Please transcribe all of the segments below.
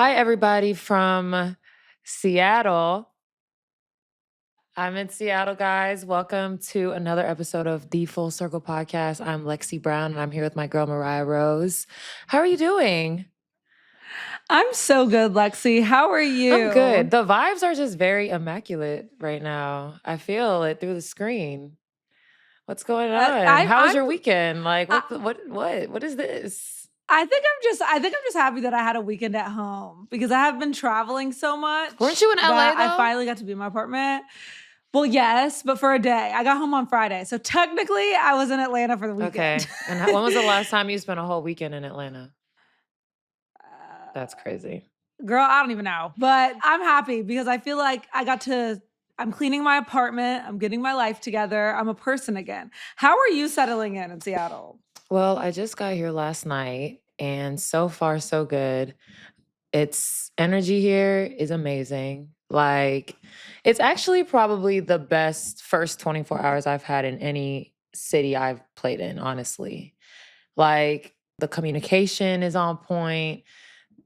Hi, everybody from Seattle. I'm in Seattle, guys. Welcome to another episode of the Full Circle Podcast. I'm Lexie Brown, and I'm here with my girl, Mariah Rose. How are you doing? I'm so good, Lexie. How are you? I'm good. The vibes are just very immaculate right now. I feel it through the screen. What's going on? How was your weekend? Like, what is this? I think I'm just happy that I had a weekend at home because I have been traveling so much. Weren't you in LA though? I finally got to be in my apartment. Well, yes, but for a day. I got home on Friday. So technically I was in Atlanta for the weekend. Okay. And when was the last time you spent a whole weekend in Atlanta? That's crazy. Girl, I don't even know. But I'm happy because I feel like I'm cleaning my apartment. I'm getting my life together. I'm a person again. How are you settling in Seattle? Well, I just got here last night and so far so good. It's energy here is amazing. Like it's actually probably the best first 24 hours I've had in any city I've played in, honestly. Like the communication is on point.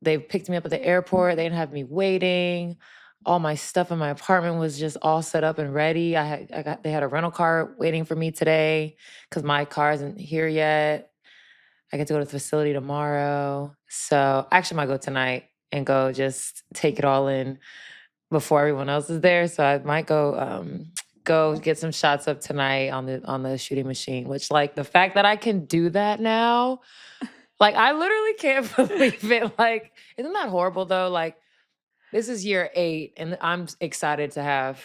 They picked me up at the airport. They didn't have me waiting. All my stuff in my apartment was just all set up and ready. They had a rental car waiting for me today because my car isn't here yet. I get to go to the facility tomorrow. So I actually might go tonight and go just take it all in before everyone else is there. So I might go get some shots up tonight on the shooting machine, which like the fact that I can do that now, like I literally can't believe it. Like, isn't that horrible though? Like this is year 8 and I'm excited to have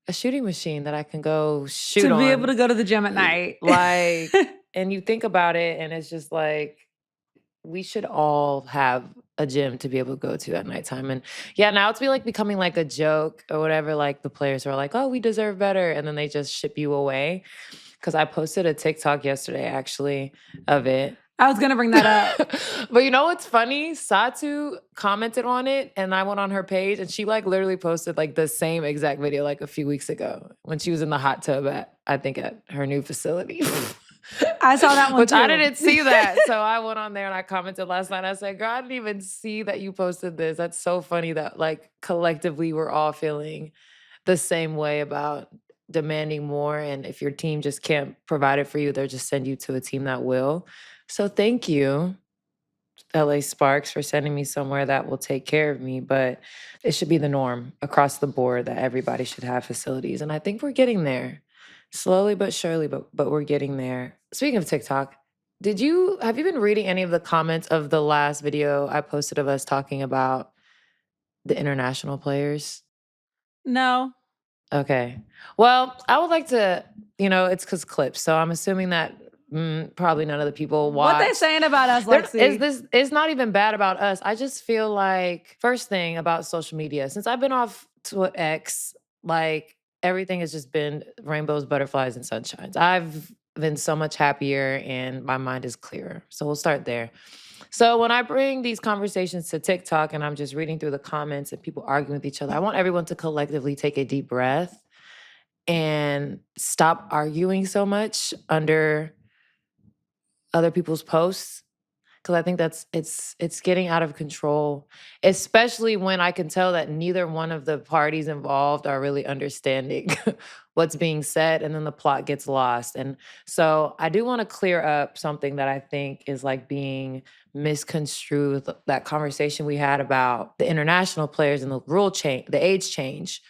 a shooting machine that I can go shoot on. To be able to go to the gym at night. Like, and you think about it and it's just like, we should all have a gym to be able to go to at nighttime. And yeah, now it's becoming like a joke or whatever. Like the players are like, oh, we deserve better. And then they just ship you away. Cause I posted a TikTok yesterday actually of it. I was gonna bring that up. But you know what's funny? Satu commented on it and I went on her page and she like literally posted like the same exact video like a few weeks ago when she was in the hot tub at her new facility. I saw that one Which too. I didn't see that. So I went on there and I commented last night. I said, girl, I didn't even see that you posted this. That's so funny that like collectively we're all feeling the same way about demanding more. And if your team just can't provide it for you, they'll just send you to a team that will. So thank you, LA Sparks, for sending me somewhere that will take care of me. But it should be the norm across the board that everybody should have facilities. And I think we're getting there. Slowly but surely, but we're getting there. Speaking of TikTok, have you been reading any of the comments of the last video I posted of us talking about the international players? No. Okay. Well, I would like to, it's because clips. So I'm assuming that probably none of the people watch. What they saying about us, Lexie? It's not even bad about us. I just feel like, first thing about social media, since I've been off to X, like, everything has just been rainbows, butterflies, and sunshines. I've been so much happier and my mind is clearer. So we'll start there. So when I bring these conversations to TikTok and I'm just reading through the comments and people arguing with each other, I want everyone to collectively take a deep breath and stop arguing so much under other people's posts. Because I think it's getting out of control, especially when I can tell that neither one of the parties involved are really understanding what's being said, and then the plot gets lost. And so I do want to clear up something that I think is like being misconstrued, that conversation we had about the international players and the rule change, the age change.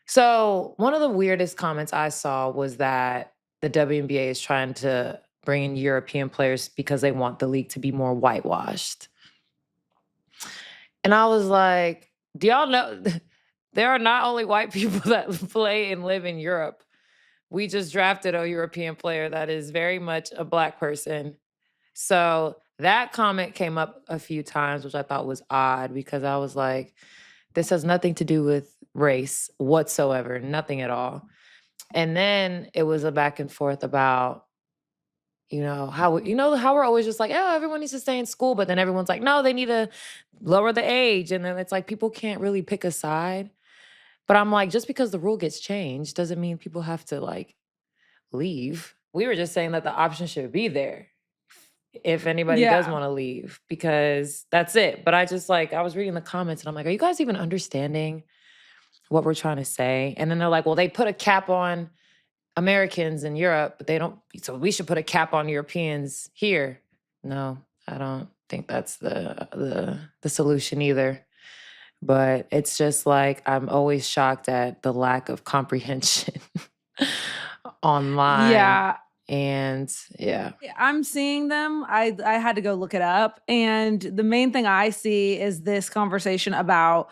So one of the weirdest comments I saw was that the WNBA is trying to bring in European players because they want the league to be more whitewashed. And I was like, do y'all know there are not only white people that play and live in Europe. We just drafted a European player that is very much a Black person. So that comment came up a few times, which I thought was odd because I was like, this has nothing to do with race whatsoever, nothing at all. And then it was a back and forth about, how we're always just like, oh, everyone needs to stay in school. But then everyone's like, no, they need to lower the age. And then it's like, people can't really pick a side. But I'm like, just because the rule gets changed doesn't mean people have to like leave. We were just saying that the option should be there. if anybody does want to leave, because that's it. But I just like, I was reading the comments and I'm like, are you guys even understanding what we're trying to say? And then they're like, well, they put a cap on Americans in Europe, but they don't, so we should put a cap on Europeans here. No, I don't think that's the solution either. But it's just like, I'm always shocked at the lack of comprehension online. Yeah. And yeah. I'm seeing them. I had to go look it up. And the main thing I see is this conversation about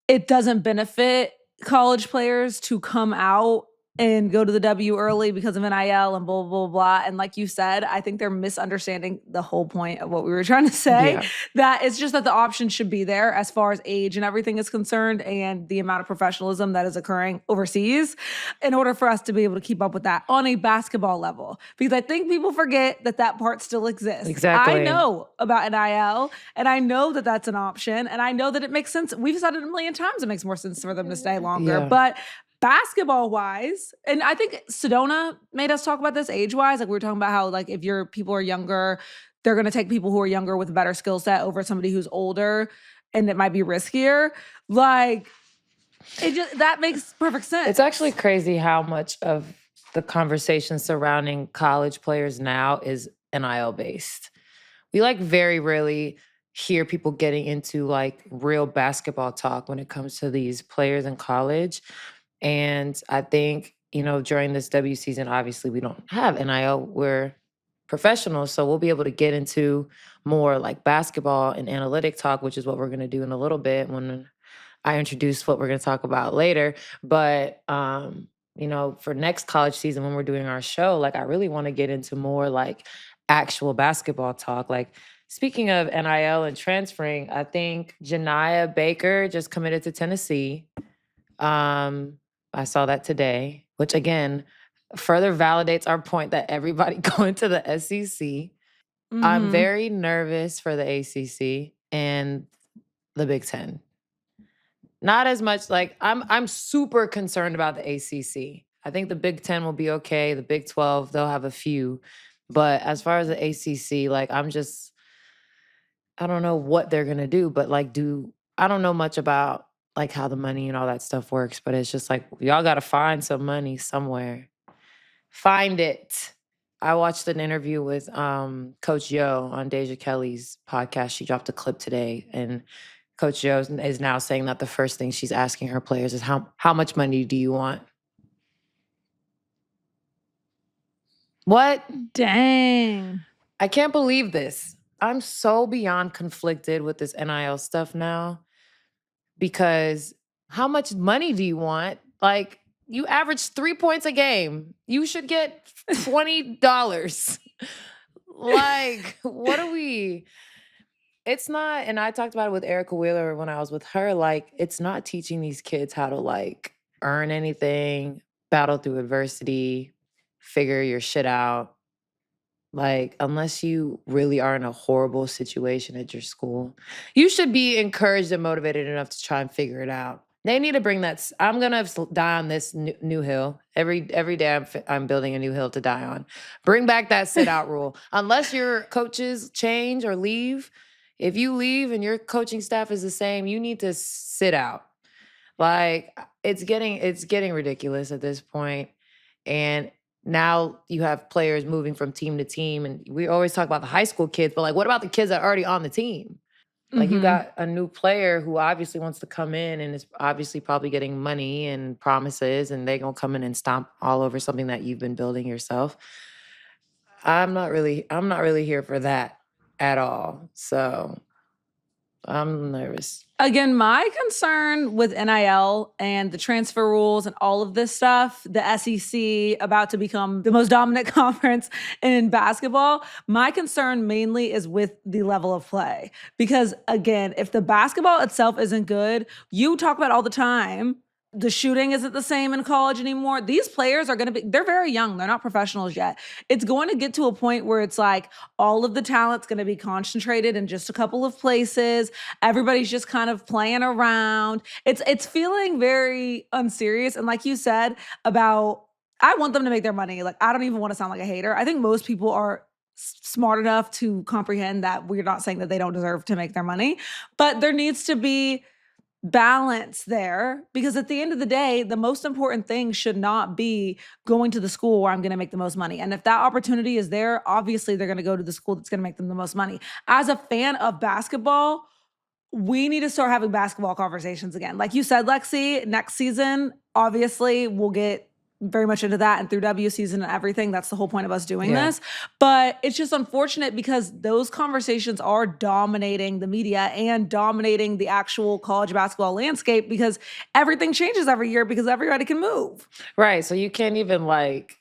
it doesn't benefit college players to come out and go to the W early because of NIL and blah, blah, blah. And like you said, I think they're misunderstanding the whole point of what we were trying to say. Yeah. That it's just that the option should be there as far as age and everything is concerned and the amount of professionalism that is occurring overseas in order for us to be able to keep up with that on a basketball level. Because I think people forget that that part still exists. Exactly. I know about NIL and I know that that's an option and I know that it makes sense. We've said it a million times. It makes more sense for them to stay longer. Yeah. But basketball wise, and I think Sedona made us talk about this age wise. Like we were talking about how like if your people are younger, they're going to take people who are younger with a better skill set over somebody who's older, and it might be riskier. Like it just that makes perfect sense. It's actually crazy how much of the conversation surrounding college players now is NIL based. We like very rarely hear people getting into like real basketball talk when it comes to these players in college. And I think, you know, during this W season, obviously we don't have NIL. We're professionals, so we'll be able to get into more like basketball and analytic talk, which is what we're going to do in a little bit when I introduce what we're going to talk about later. But, you know, for next college season when we're doing our show, like I really want to get into more like actual basketball talk. Like speaking of NIL and transferring, I think Janiah Baker just committed to Tennessee. I saw that today, which again, further validates our point that everybody going to the SEC. I'm very nervous for the ACC and the Big Ten. Not as much like I'm super concerned about the ACC. I think the Big Ten will be okay. The Big 12, they'll have a few. But as far as the ACC, like I don't know what they're gonna do, but like I don't know much about like how the money and all that stuff works, but it's just like y'all gotta find some money somewhere. Find it. I watched an interview with Coach Yo on Deja Kelly's podcast. She dropped a clip today, and Coach Yo is now saying that the first thing she's asking her players is how much money do you want? What? Dang. I can't believe this. I'm so beyond conflicted with this NIL stuff now because how much money do you want? Like, you average 3 points a game. You should get $20. Like, what are we? It's not, and I talked about it with Erica Wheeler when I was with her, like, it's not teaching these kids how to, like, earn anything, battle through adversity, figure your shit out. Like, unless you really are in a horrible situation at your school, you should be encouraged and motivated enough to try and figure it out. They need to bring that. I'm going to die on this new hill. Every day I'm building a new hill to die on. Bring back that sit out rule. Unless your coaches change or leave, if you leave and your coaching staff is the same, you need to sit out. Like, it's getting ridiculous at this point. And now you have players moving from team to team. And we always talk about the high school kids, but like, what about the kids that are already on the team? Like you got a new player who obviously wants to come in and is obviously probably getting money and promises, and they're going to come in and stomp all over something that you've been building yourself. I'm not really here for that at all. So I'm nervous. Again, my concern with NIL and the transfer rules and all of this stuff, the SEC about to become the most dominant conference in basketball, my concern mainly is with the level of play. Because again, if the basketball itself isn't good, you talk about all the time, the shooting isn't the same in college anymore. These players are going to be, they're very young. They're not professionals yet. It's going to get to a point where it's like all of the talent's going to be concentrated in just a couple of places. Everybody's just kind of playing around. It's feeling very unserious. And like you said about, I want them to make their money. Like, I don't even want to sound like a hater. I think most people are smart enough to comprehend that we're not saying that they don't deserve to make their money, but there needs to be balance there, because at the end of the day, the most important thing should not be going to the school where I'm going to make the most money. And if that opportunity is there, obviously they're going to go to the school that's going to make them the most money. As a fan of basketball, we need to start having basketball conversations again. Like you said, Lexie, next season, obviously we'll get very much into that and through W season and everything. That's the whole point of us doing this. But it's just unfortunate because those conversations are dominating the media and dominating the actual college basketball landscape, because everything changes every year because everybody can move. Right. So you can't even like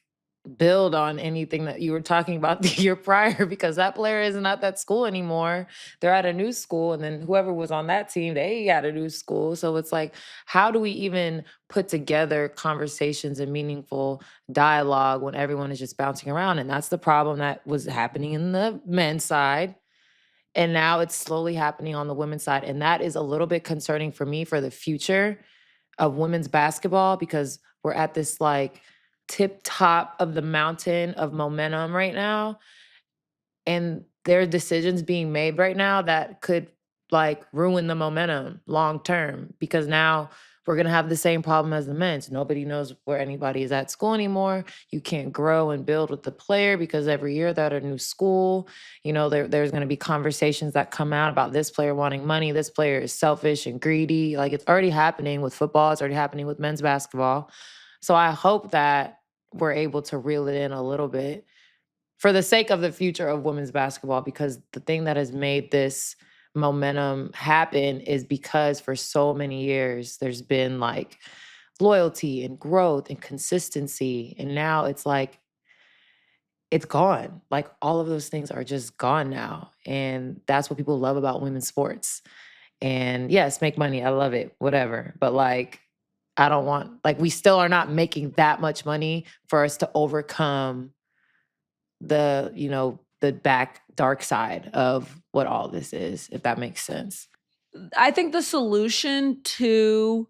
build on anything that you were talking about the year prior because that player isn't at that school anymore. They're at a new school. And then whoever was on that team, they at a new school. So it's like, how do we even put together conversations and meaningful dialogue when everyone is just bouncing around? And that's the problem that was happening in the men's side. And now it's slowly happening on the women's side. And that is a little bit concerning for me for the future of women's basketball, because we're at this like tip top of the mountain of momentum right now. And there are decisions being made right now that could like ruin the momentum long term, because now we're going to have the same problem as the men's. Nobody knows where anybody is at school anymore. You can't grow and build with the player because every year they're at a new school. You know, there's going to be conversations that come out about this player wanting money. This player is selfish and greedy. Like, it's already happening with football. It's already happening with men's basketball. So I hope that we're able to reel it in a little bit for the sake of the future of women's basketball, because the thing that has made this momentum happen is because for so many years there's been like loyalty and growth and consistency. And now it's like, it's gone. Like, all of those things are just gone now. And that's what people love about women's sports. And yes, make money. I love it, whatever. But like, I don't want, like, we still are not making that much money for us to overcome the, you know, the back dark side of what all this is, if that makes sense. I think the solution to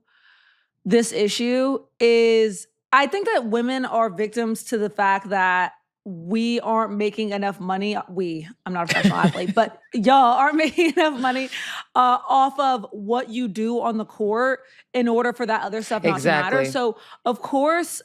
this issue is, I think that women are victims to the fact that we aren't making enough money. I'm not a professional athlete, but y'all aren't making enough money off of what you do on the court in order for that other stuff not to matter. Exactly. So of course,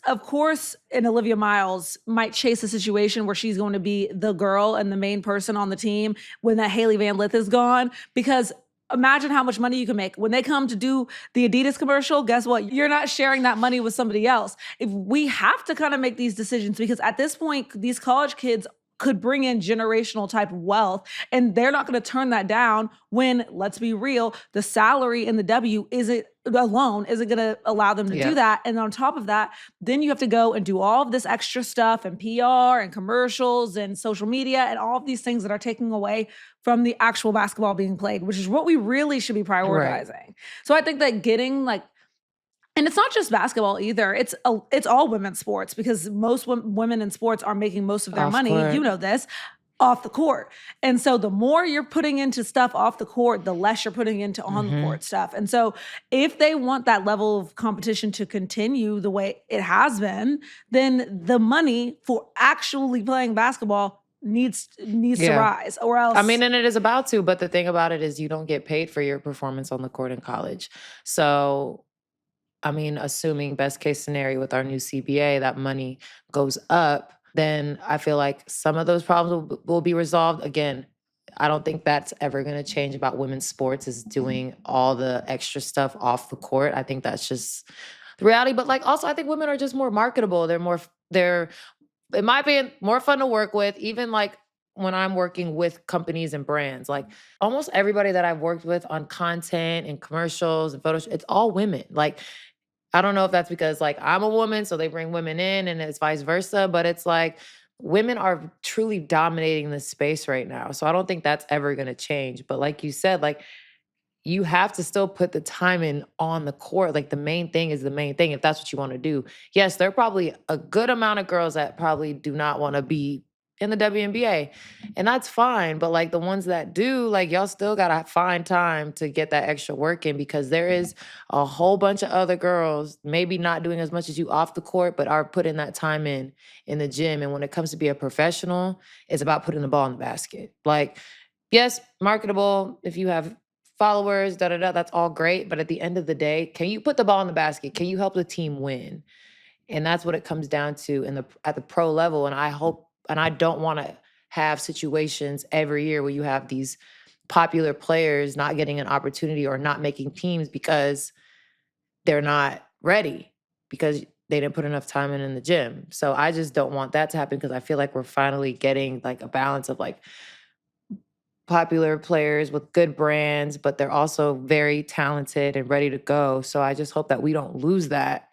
and Olivia Miles might chase a situation where she's going to be the girl and the main person on the team when that Haley Van Lith is gone, because imagine how much money you can make. When they come to do the Adidas commercial, guess what? You're not sharing that money with somebody else. If we have to kind of make these decisions, because at this point, these college kids could bring in generational type of wealth, and they're not going to turn that down when, let's be real, the salary in the W isn't going to allow them to do that. And on top of that, then you have to go and do all of this extra stuff and PR and commercials and social media and all of these things that are taking away from the actual basketball being played, which is what we really should be prioritizing. Right. So I think that getting like, and it's not just basketball either. It's all women's sports, because most women in sports are making most of their money. Court. You know this. Off the court. And so the more you're putting into stuff off the court, the less you're putting into on the court stuff. And so if they want that level of competition to continue the way it has been, then the money for actually playing basketball needs to rise, or else. I mean, and it is about to, but the thing about it is you don't get paid for your performance on the court in college. So, I mean, assuming best case scenario with our new CBA, that money goes up, then I feel like some of those problems will be resolved. Again, I don't think that's ever going to change about women's sports, is doing all the extra stuff off the court. I think that's just the reality. But like, also, I think women are just more marketable. They're, in my opinion, more fun to work with. Even like when I'm working with companies and brands, like almost everybody that I've worked with on content and commercials and photos, it's all women. Like, I don't know if that's because like I'm a woman, so they bring women in, and it's vice versa, but it's like women are truly dominating this space right now. So I don't think that's ever going to change. But like you said, like, you have to still put the time in on the court. Like, the main thing is the main thing, if that's what you want to do. Yes, there are probably a good amount of girls that probably do not want to be in the WNBA. And that's fine. But like the ones that do, like y'all still gotta find time to get that extra work in because there is a whole bunch of other girls, maybe not doing as much as you off the court, but are putting that time in the gym. And when it comes to be a professional, it's about putting the ball in the basket. Like, yes, marketable if you have followers, da da da, that's all great. But at the end of the day, can you put the ball in the basket? Can you help the team win? And that's what it comes down to in the at the pro level. And I hope, and I don't want to have situations every year where you have these popular players not getting an opportunity or not making teams because they're not ready because they didn't put enough time in the gym. So I just don't want that to happen because I feel like we're finally getting like a balance of like popular players with good brands, but they're also very talented and ready to go. So I just hope that we don't lose that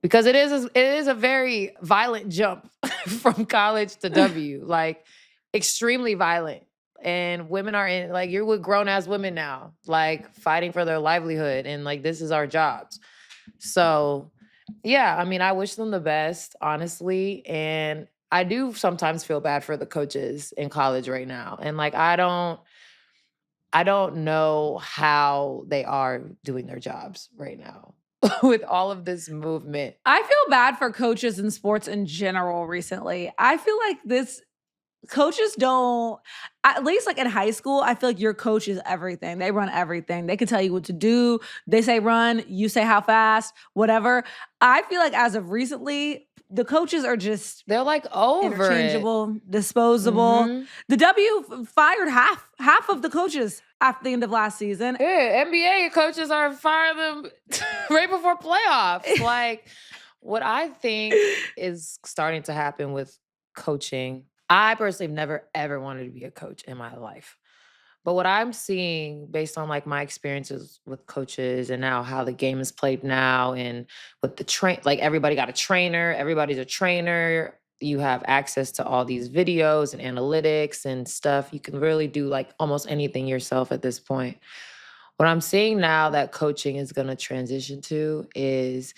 because it is a very violent jump from college to W, like extremely violent. And women are in like you're with grown ass women now, like fighting for their livelihood and like this is our jobs. So, yeah, I mean, I wish them the best, honestly, and I do sometimes feel bad for the coaches in college right now. And like I don't know how they are doing their jobs right now with all of this movement. I feel bad for coaches in sports in general recently. I feel like this coaches don't, at least like in high school, I feel like your coach is everything. They run everything. They can tell you what to do. They say run, you say how fast, whatever. I feel like as of recently, the coaches are just They're like over it. interchangeable, disposable. Mhm. The W fired half of the coaches at the end of last season. Yeah, NBA coaches are firing them right before playoffs. Like, what I think is starting to happen with coaching, I personally have never ever wanted to be a coach in my life. But what I'm seeing based on like my experiences with coaches and now how the game is played now and with the train, like everybody got a trainer, everybody's a trainer. You have access to all these videos and analytics and stuff. You can really do like almost anything yourself at this point. What I'm seeing now that coaching is going to transition to is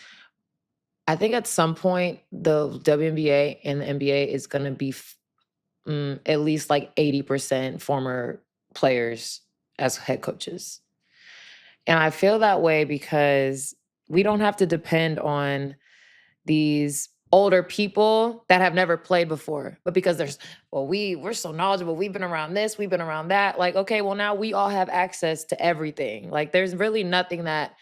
I think at some point the WNBA and the NBA is going to be at least like 80% former players as head coaches. And I feel that way because we don't have to depend on these older people that have never played before. But because we're so knowledgeable, we've been around this, we've been around that. Like, okay, well, now we all have access to everything. Like, there's really nothing that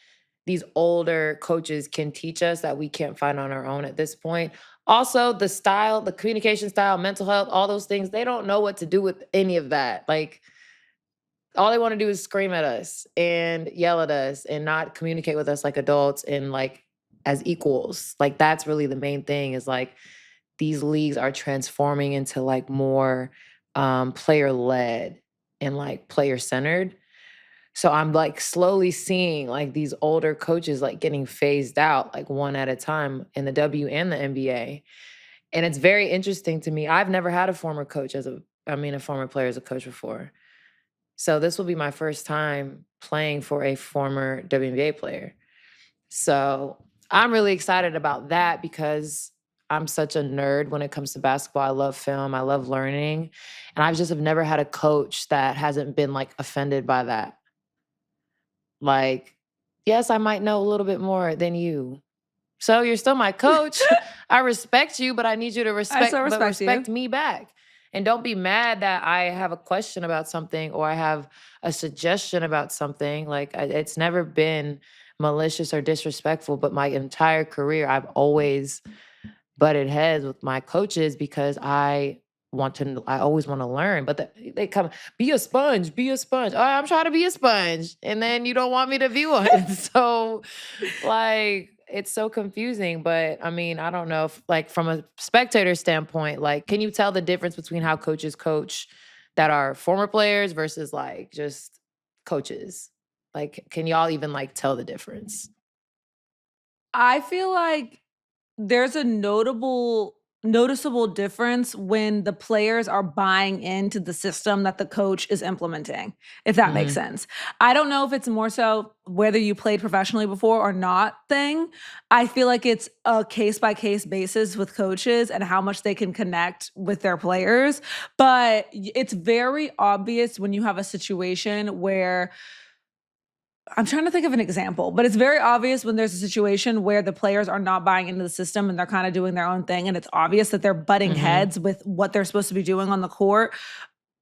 these older coaches can teach us that we can't find on our own at this point. Also, the style, the communication style, mental health, all those things, they don't know what to do with any of that. Like, all they want to do is scream at us and yell at us and not communicate with us like adults and like as equals. Like, that's really the main thing is like these leagues are transforming into like more player led and like player centered. So I'm like slowly seeing like these older coaches like getting phased out like one at a time in the W and the NBA. And it's very interesting to me. I've never had a former coach a former player as a coach before. So this will be my first time playing for a former WNBA player. So I'm really excited about that because I'm such a nerd when it comes to basketball. I love film, I love learning. And I just have never had a coach that hasn't been like offended by that. Like, yes, I might know a little bit more than you. So you're still my coach. I respect you, but I need you to still respect you. respect me back. And don't be mad that I have a question about something or I have a suggestion about something. Like it's never been malicious or disrespectful, but my entire career I've always butted heads with my coaches because I always want to learn, but they come, be a sponge, be a sponge. Oh, I'm trying to be a sponge. And then you don't want me to be one. So like, it's so confusing, but I mean, I don't know if like from a spectator standpoint, like, can you tell the difference between how coaches coach that are former players versus like just coaches? Like, can y'all even like tell the difference? I feel like there's a notable noticeable difference when the players are buying into the system that the coach is implementing, if that makes Mhm. sense. I don't know if it's more so whether you played professionally before or not thing. I feel like it's a case by case basis with coaches and how much they can connect with their players. But it's very obvious when you have a situation where I'm trying to think of an example, but it's very obvious when there's a situation where the players are not buying into the system and they're kind of doing their own thing. And it's obvious that they're butting Mhm. heads with what they're supposed to be doing on the court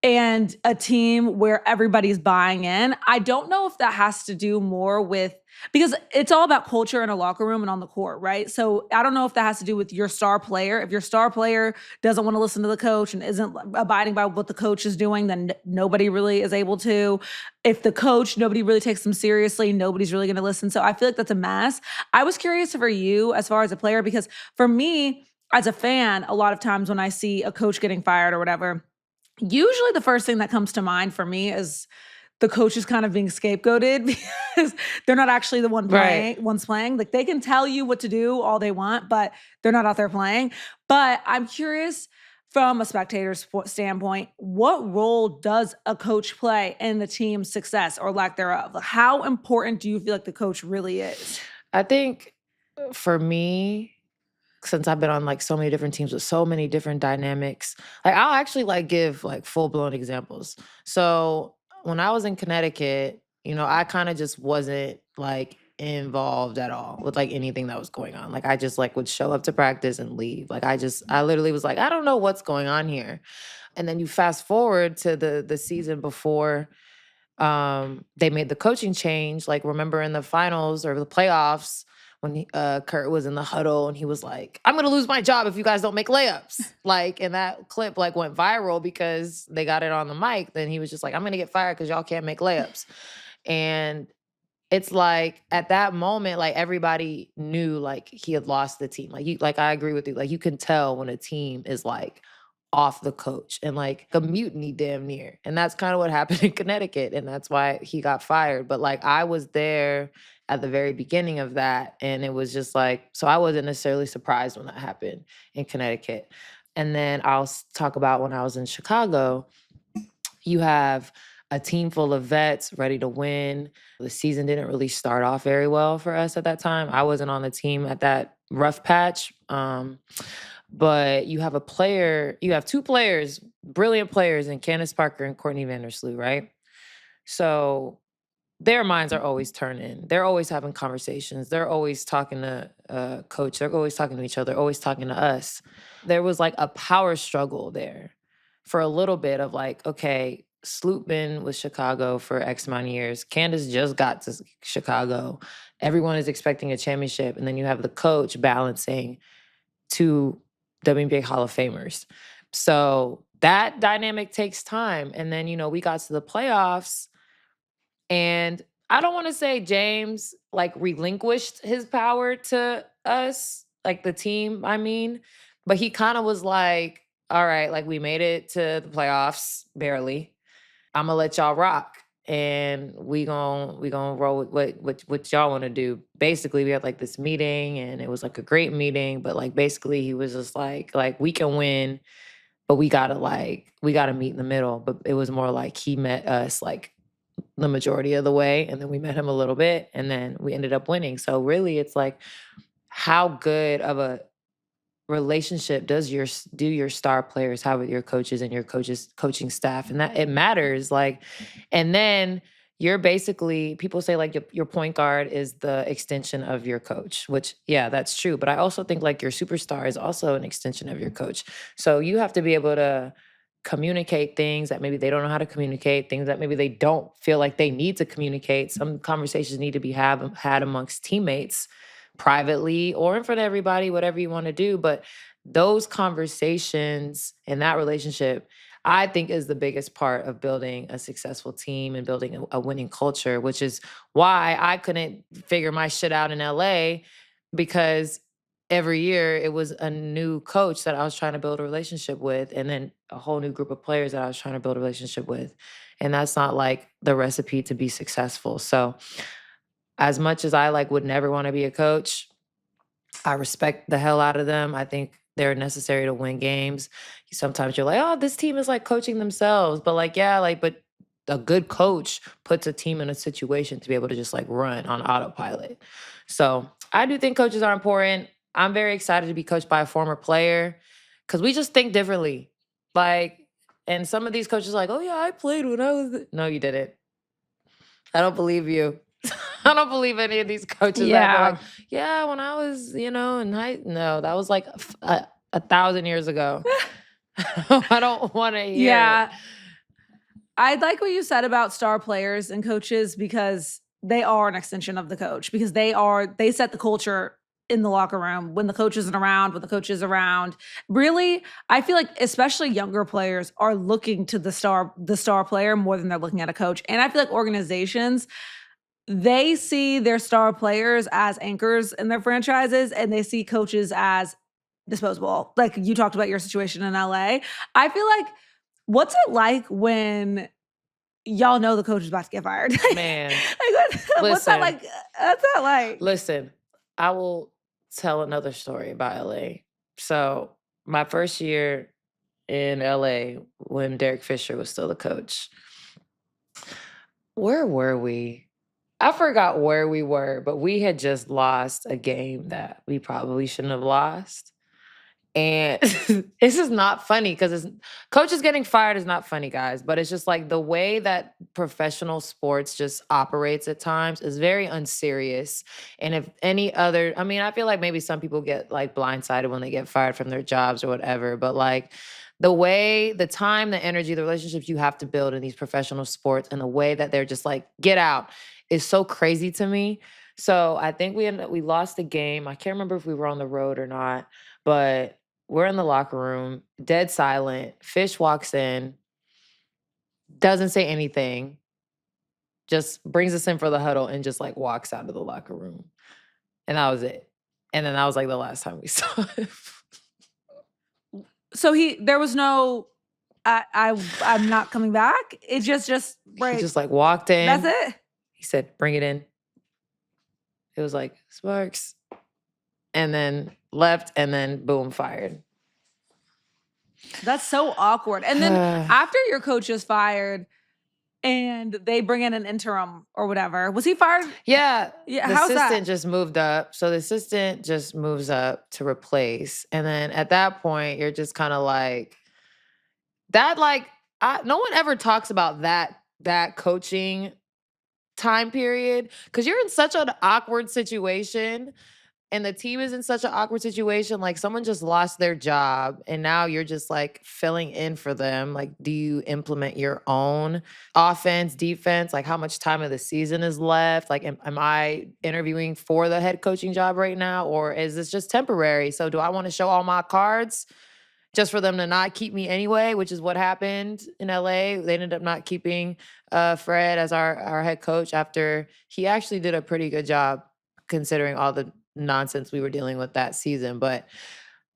and a team where everybody's buying in. I don't know if that has to do more with because it's all about culture in a locker room and on the court, right? So I don't know if that has to do with your star player. If your star player doesn't want to listen to the coach and isn't abiding by what the coach is doing, then nobody really is able to. If the coach, nobody really takes them seriously, nobody's really going to listen. So I feel like that's a mess. I was curious for you as far as a player, because for me, as a fan, a lot of times when I see a coach getting fired or whatever, usually the first thing that comes to mind for me is the coach is kind of being scapegoated because they're not actually the Right. ones playing. Like they can tell you what to do all they want, but they're not out there playing. But I'm curious from a spectator's standpoint, what role does a coach play in the team's success or lack thereof? Like, how important do you feel like the coach really is? I think for me, since I've been on like so many different teams with so many different dynamics, like I'll actually like give like full blown examples. So when I was in Connecticut, I kind of just wasn't like involved at all with like anything that was going on. Like I just like would show up to practice and leave. Like I literally was like, I don't know what's going on here. And then you fast forward to the season before they made the coaching change. Like remember in the finals or the playoffs when Kurt was in the huddle and he was like, I'm gonna lose my job if you guys don't make layups. Like, and that clip like went viral because they got it on the mic. Then he was just like, I'm gonna get fired because y'all can't make layups. And it's like at that moment, like everybody knew like he had lost the team. Like I agree with you. Like you can tell when a team is like off the coach and like a mutiny damn near. And that's kind of what happened in Connecticut. And that's why he got fired. But like I was there at the very beginning of that. And it was just like, so I wasn't necessarily surprised when that happened in Connecticut. And then talk about when I was in Chicago, you have a team full of vets ready to win. The season didn't really start off very well for us at that time. I wasn't on the team at that rough patch. But you have two players, brilliant players in Candace Parker and Courtney Vandersloot, right? So their minds are always turning. They're always having conversations. They're always talking to coach. They're always talking to each other, always talking to us. There was like a power struggle there for a little bit of like, okay, Sloop been with Chicago for X amount of years. Candace just got to Chicago. Everyone is expecting a championship. And then you have the coach balancing two WNBA Hall of Famers. So that dynamic takes time. And then, we got to the playoffs and I don't want to say James like relinquished his power to us, like the team, I mean, but he kind of was like, all right, like we made it to the playoffs barely. I'm gonna let y'all rock. And we gonna roll with what y'all want to do. Basically, we had like this meeting and it was like a great meeting, but like basically he was just like we can win, but we gotta meet in the middle. But it was more like he met us like the majority of the way, and then we met him a little bit, and then we ended up winning. So really, it's like how good of a relationship do your star players have with your coaches and your coaches coaching staff, and that it matters. Like, and then you're basically people say like your point guard is the extension of your coach, which yeah, that's true. But I also think like your superstar is also an extension of your coach. So you have to be able to communicate things that maybe they don't know how to communicate, things that maybe they don't feel like they need to communicate. Some conversations need to be had amongst teammates privately or in front of everybody, whatever you want to do. But those conversations and that relationship, I think, is the biggest part of building a successful team and building a winning culture, which is why I couldn't figure my shit out in LA because every year it was a new coach that I was trying to build a relationship with, and then a whole new group of players that I was trying to build a relationship with. And that's not like the recipe to be successful. So, as much as I like would never want to be a coach, I respect the hell out of them. I think they're necessary to win games. Sometimes you're like, oh, this team is like coaching themselves. But like, yeah, like, but a good coach puts a team in a situation to be able to just like run on autopilot. So I do think coaches are important. I'm very excited to be coached by a former player because we just think differently. Like, and some of these coaches are like, oh yeah, I played when I was. No, you didn't. I don't believe you. I don't believe any of these coaches that were like, Yeah. yeah, when I was, in high. No, that was like a 1,000 years ago. I don't want to hear it. Yeah. I like what you said about star players and coaches because they are an extension of the coach because they set the culture in the locker room when the coach isn't around, when the coach is around. Really, I feel like especially younger players are looking to the star player more than they're looking at a coach. And I feel like organizations, they see their star players as anchors in their franchises and they see coaches as disposable. Like you talked about your situation in LA. I feel like what's it like when y'all know the coach is about to get fired? Man, What's that listen. like? What's that like? Listen, I will tell another story about LA. So, my first year in LA when Derek Fisher was still the coach, where were we? I forgot where we were, but we had just lost a game that we probably shouldn't have lost. And this is not funny because coaches getting fired is not funny, guys. But it's just like the way that professional sports just operates at times is very unserious. And if any other, I mean, I feel like maybe some people get like blindsided when they get fired from their jobs or whatever. But like the way, the time, the energy, the relationships you have to build in these professional sports, and the way that they're just like get out is so crazy to me. So I think we lost the game. I can't remember if we were on the road or not, but we're in the locker room, dead silent. Fish walks in, doesn't say anything, just brings us in for the huddle and just like walks out of the locker room. And that was it. And then that was like the last time we saw him. So there was no I'm not coming back. It just right. He just like walked in. That's it. He said, bring it in. It was like, Sparks. And then left, and then boom, fired. That's so awkward. And then after your coach is fired and they bring in an interim or whatever, was he fired? Yeah. Yeah. The How's assistant that? just moved up. So the assistant just moves up to replace. And then at that point, you're just kind of like, that like, no one ever talks about that coaching time period because you're in such an awkward situation. And the team is in such an awkward situation. Like someone just lost their job and now you're just like filling in for them. Like, do you implement your own offense, defense? Like how much time of the season is left? Like, am I interviewing for the head coaching job right now? Or is this just temporary? So do I want to show all my cards just for them to not keep me anyway, which is what happened in LA. They ended up not keeping Fred as our head coach after he actually did a pretty good job considering all the nonsense we were dealing with that season. But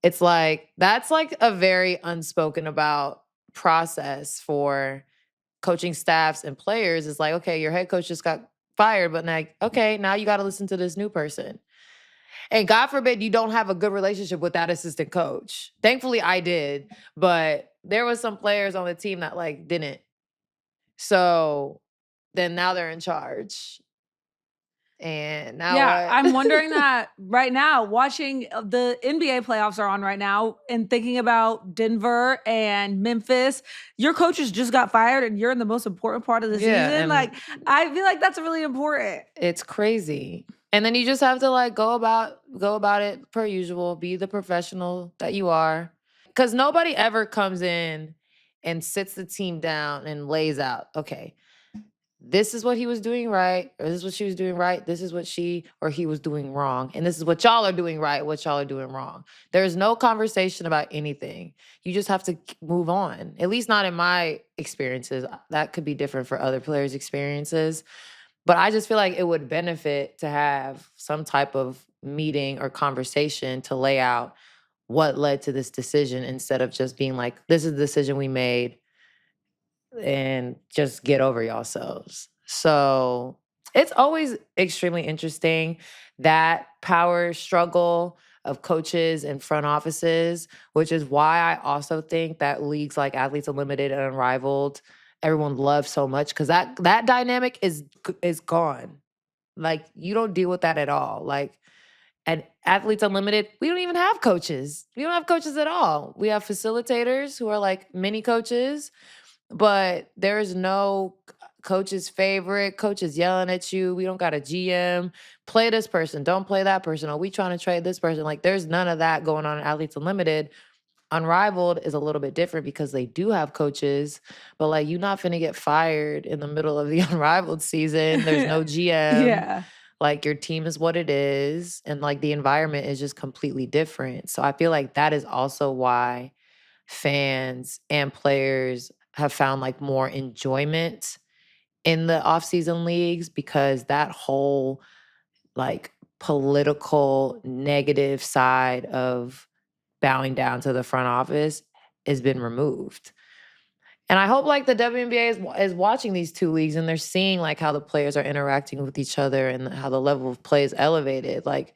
it's like, that's like a very unspoken about process for coaching staffs and players. Is like, okay, your head coach just got fired, but like, okay, now you got to listen to this new person. And God forbid you don't have a good relationship with that assistant coach. Thankfully I did, but there was some players on the team that like didn't. So then now they're in charge. And now what? I'm wondering that right now, watching the NBA playoffs are on right now and thinking about Denver and Memphis. Your coaches just got fired and you're in the most important part of the season. Like, I feel like that's really important. It's crazy. And then you just have to like go about it per usual, be the professional that you are. Because nobody ever comes in and sits the team down and lays out, okay, this is what he was doing right, or this is what she was doing right, this is what she or he was doing wrong, and this is what y'all are doing right, what y'all are doing wrong. There's no conversation about anything. You just have to move on. At least not in my experiences. That could be different for other players' experiences. But I just feel like it would benefit to have some type of meeting or conversation to lay out what led to this decision instead of just being like, this is the decision we made and just get over yourselves. So it's always extremely interesting, that power struggle. of coaches and front offices, which is why I also think that leagues like Athletes Unlimited and Unrivaled, everyone loves so much because that dynamic is gone. Like you don't deal with that at all. Like at Athletes Unlimited, we don't even have coaches. We don't have coaches at all. We have facilitators who are like mini coaches, but there's no coach's favorite. Coach is yelling at you. We don't got a GM. Play this person. Don't play that person. Are we trying to trade this person? Like there's none of that going on in Athletes Unlimited. Unrivaled is a little bit different because they do have coaches, but like you're not finna get fired in the middle of the Unrivaled season. There's no GM. Yeah. Like your team is what it is, and like the environment is just completely different. So I feel like that is also why fans and players have found like more enjoyment in the off-season leagues because that whole like political negative side of bowing down to the front office has been removed. And I hope like the WNBA is watching these two leagues and they're seeing like how the players are interacting with each other and how the level of play is elevated. Like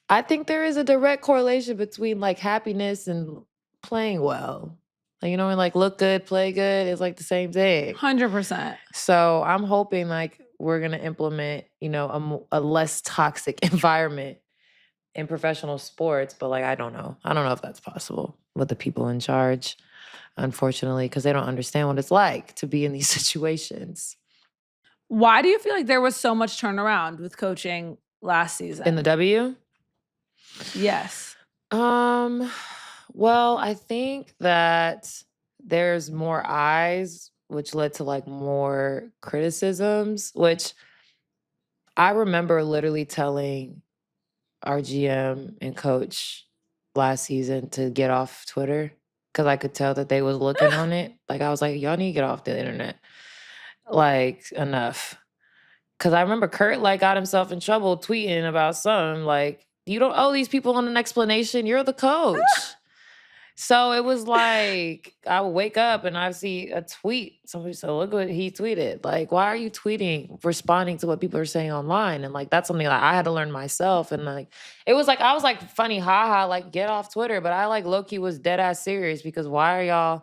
I think there is a direct correlation between like happiness and playing well. Like, you know, when like look good, play good, it's like the same thing. 100%. So I'm hoping like we're gonna implement, you know, a less toxic environment in professional sports. But like I don't know if that's possible with the people in charge, unfortunately, because they don't understand what it's like to be in these situations. Why do you feel like there was so much turnaround with coaching last season? In the W? Yes. Well, I think that there's more eyes, which led to like more criticisms, which I remember literally telling our GM and coach last season to get off Twitter because I could tell that they was looking on it. Like I was like, y'all need to get off the internet. Like enough. Cause I remember Kurt like got himself in trouble tweeting about something like, you don't owe these people an explanation. You're the coach. So it was like I would wake up and I see a tweet. Somebody said, look what he tweeted. Like, why are you tweeting, responding to what people are saying online? And like that's something that I had to learn myself. And like it was like I was like funny, haha, like get off Twitter. But I like low-key was dead ass serious because why are y'all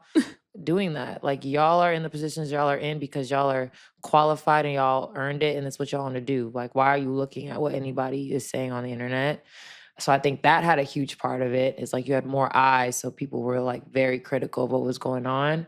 doing that? Like y'all are in the positions y'all are in because y'all are qualified and y'all earned it and it's what y'all want to do. Like, why are you looking at what anybody is saying on the internet? So I think that had a huge part of it. It's like you had more eyes, so people were like very critical of what was going on.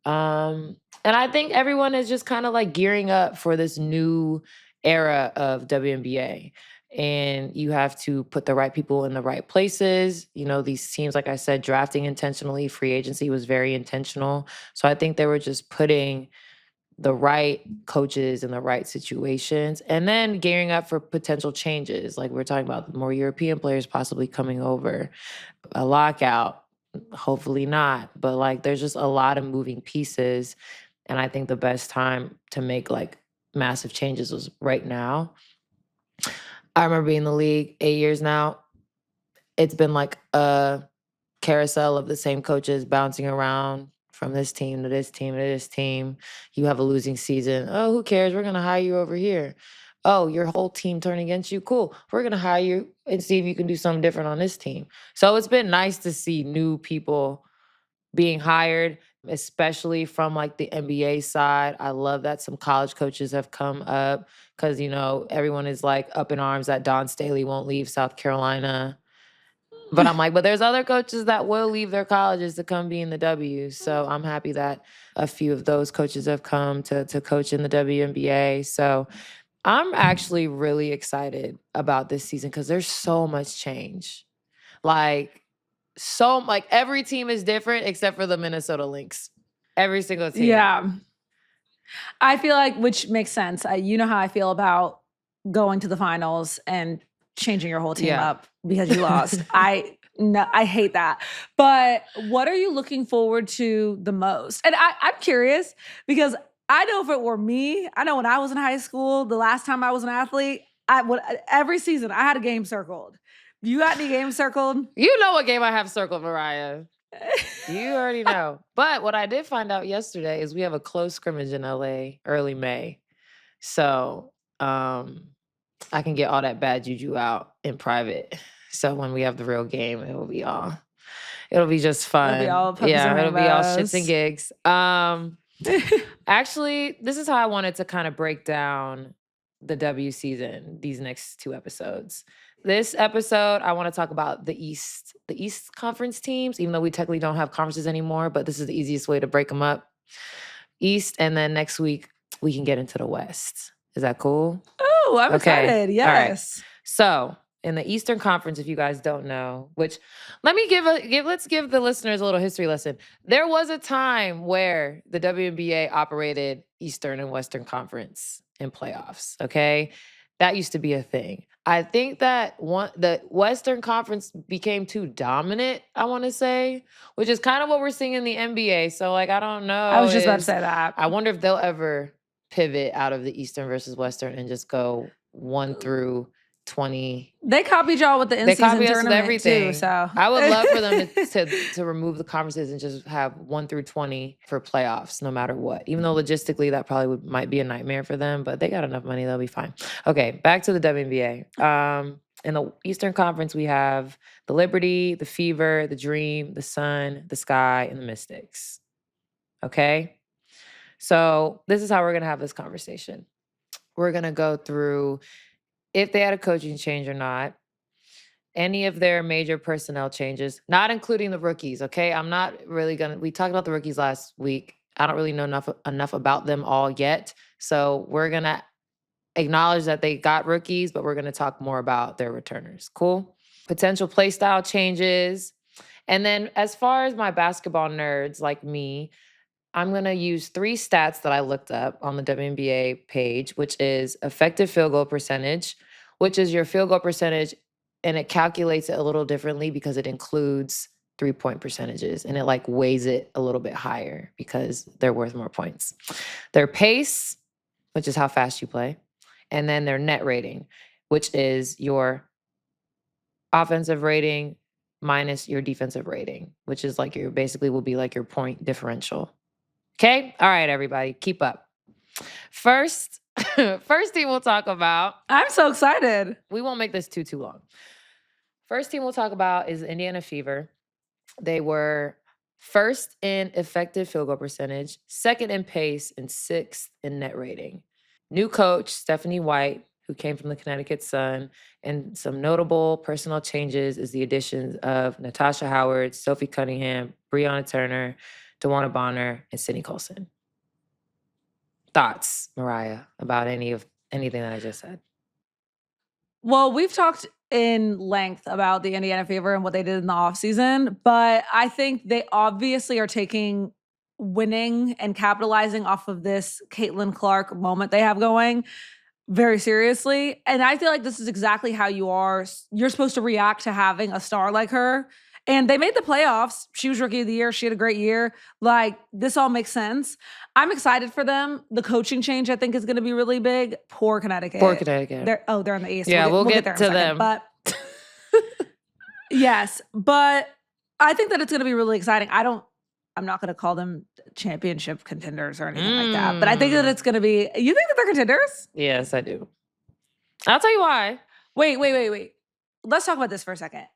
And I think everyone is just kind of like gearing up for this new era of WNBA. And you have to put the right people in the right places. You know, these teams, like I said, drafting intentionally, free agency was very intentional. So I think they were just putting the right coaches in the right situations and then gearing up for potential changes. Like we're talking about more European players possibly coming over, a lockout, hopefully not. But like there's just a lot of moving pieces. And I think the best time to make like massive changes was right now. I remember being in the league 8 years now. It's been like a carousel of the same coaches bouncing around from this team to this team to this team. You have a losing season. Oh, who cares? We're going to hire you over here. Oh, your whole team turned against you. Cool. We're going to hire you and see if you can do something different on this team. So it's been nice to see new people being hired, especially from like the NBA side. I love that some college coaches have come up because, you know, everyone is like up in arms that Don Staley won't leave South Carolina. But I'm like, but there's other coaches that will leave their colleges to come be in the W. So I'm happy that a few of those coaches have come to coach in the WNBA. So I'm actually really excited about this season because there's so much change. Like, like every team is different except for the Minnesota Lynx. Every single team. Yeah. I feel like, which makes sense. You know how I feel about going to the finals and changing your whole team up because you lost. I hate that. But what are you looking forward to the most? And I'm curious because I know if it were me, I know when I was in high school, the last time I was an athlete, every season I had a game circled. You got any games circled? You know what game I have circled, Mariah. You already know. But what I did find out yesterday is we have a close scrimmage in LA early May. So I can get all that bad juju out in private. So when we have the real game, it'll be just fun. It'll be all puppies and it'll be all shits and rainbows. gigs. Actually, this is how I wanted to kind of break down the W season, these next 2 episodes. This episode, I want to talk about the East Conference teams, even though we technically don't have conferences anymore, but this is the easiest way to break them up. East, and then next week, we can get into the West. Is that cool? Oh, I'm excited. Yes. All right. So in the Eastern Conference, if you guys don't know, which let's give the listeners a little history lesson. There was a time where the WNBA operated Eastern and Western Conference in playoffs. Okay. That used to be a thing. I think that the Western Conference became too dominant, I want to say, which is kind of what we're seeing in the NBA. So, like, I don't know. I was just about to say that. I wonder if they'll ever pivot out of the Eastern versus Western and just go 1 through 20. They copied y'all with the in-season tournament everything. Too, so I would love for them to remove the conferences and just have 1 through 20 for playoffs, no matter what. Even though logistically that probably might be a nightmare for them, but they got enough money, they'll be fine. Okay, back to the WNBA. In the Eastern Conference, we have the Liberty, the Fever, the Dream, the Sun, the Sky, and the Mystics. Okay? So this is how we're going to have this conversation. We're going to go through if they had a coaching change or not, any of their major personnel changes, not including the rookies, okay? I'm not really we talked about the rookies last week. I don't really know enough about them all yet. So we're going to acknowledge that they got rookies, but we're going to talk more about their returners. Cool? Potential play style changes. And then as far as my basketball nerds like me, I'm going to use 3 stats that I looked up on the WNBA page, which is effective field goal percentage, which is your field goal percentage, and it calculates it a little differently because it includes 3-point percentages, and it like weighs it a little bit higher because they're worth more points. Their pace, which is how fast you play, and then their net rating, which is your offensive rating minus your defensive rating, which is like basically will be like your point differential. Okay? All right, everybody, keep up. First team we'll talk about. I'm so excited. We won't make this too long. First team we'll talk about is Indiana Fever. They were first in effective field goal percentage, second in pace, and 6th in net rating. New coach, Stephanie White, who came from the Connecticut Sun, and some notable personnel changes is the additions of Natasha Howard, Sophie Cunningham, Breonna Turner, DeWanna Bonner, and Sydney Colson. Thoughts, Mariah, about anything that I just said? Well, we've talked in length about the Indiana Fever and what they did in the offseason, but I think they obviously are taking winning and capitalizing off of this Caitlin Clark moment they have going very seriously. And I feel like this is exactly how you're supposed to react to having a star like her. And they made the playoffs. She was Rookie of the Year. She had a great year. Like, this all makes sense. I'm excited for them. The coaching change, I think, is going to be really big. Poor Connecticut. They're in the East. Yeah, we'll get to them. But yes, but I think that it's going to be really exciting. I'm not going to call them championship contenders or anything like that. But I think that it's going to be. You think that they're contenders? Yes, I do. I'll tell you why. Wait. Let's talk about this for a second.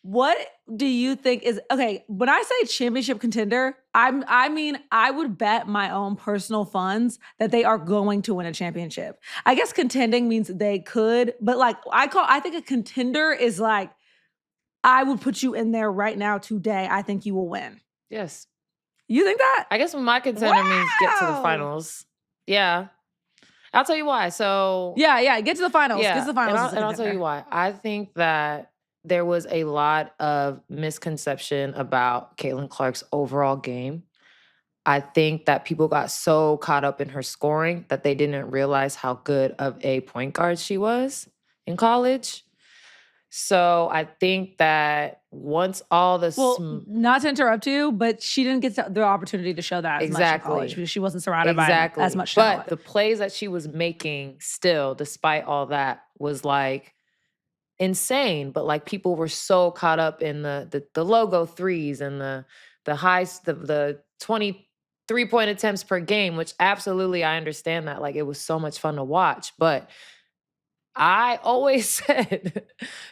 What do you think is okay? When I say championship contender, I mean I would bet my own personal funds that they are going to win a championship. I guess contending means they could, but like I think a contender is like I would put you in there right now today. I think you will win. Yes. You think that? I guess my contender means get to the finals. Yeah. I'll tell you why. So yeah, get to the finals. Yeah. Get to the finals. And I'll tell you why. I think that there was a lot of misconception about Caitlin Clark's overall game. I think that people got so caught up in her scoring that they didn't realize how good of a point guard she was in college. So I think that once all the... not to interrupt you, but she didn't get the opportunity to show that as much in college because she wasn't surrounded by as much talent. But the plays that she was making still, despite all that, was like insane. But like people were so caught up in the logo threes and the 23-point attempts per game, which absolutely I understand that. Like it was so much fun to watch. But I always said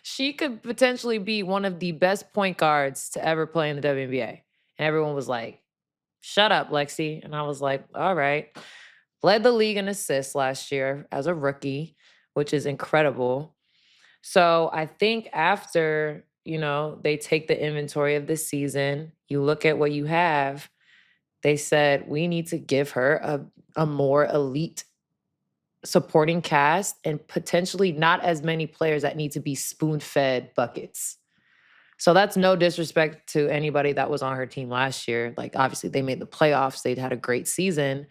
she could potentially be one of the best point guards to ever play in the WNBA. And everyone was like, shut up, Lexie. And I was like, all right. Led the league in assists last year as a rookie, which is incredible. So I think after, they take the inventory of the season, you look at what you have, they said, we need to give her a more elite supporting cast and potentially not as many players that need to be spoon-fed buckets. So that's no disrespect to anybody that was on her team last year. Like, obviously, they made the playoffs. They'd had a great season.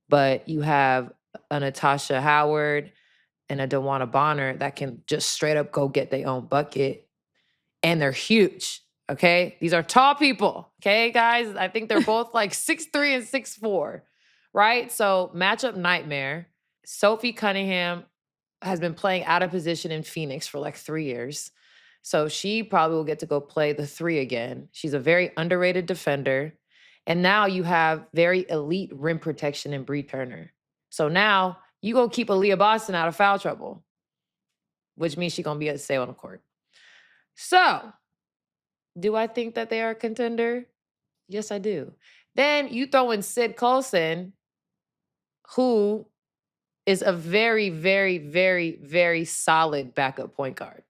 But you have a Natasha Howard and a DeWanna Bonner that can just straight up go get their own bucket. And they're huge, okay? These are tall people, okay, guys? I think they're both like 6'3" and 6'4", right? So matchup nightmare. Sophie Cunningham has been playing out of position in Phoenix for like 3 years. So she probably will get to go play the 3 again. She's a very underrated defender. And now you have very elite rim protection in Bree Turner. So now you go keep Aaliyah Boston out of foul trouble, which means she's going to be able to stay on the court. So do I think that they are a contender? Yes, I do. Then you throw in Sid Colson, who is a very, very, very, very solid backup point guard.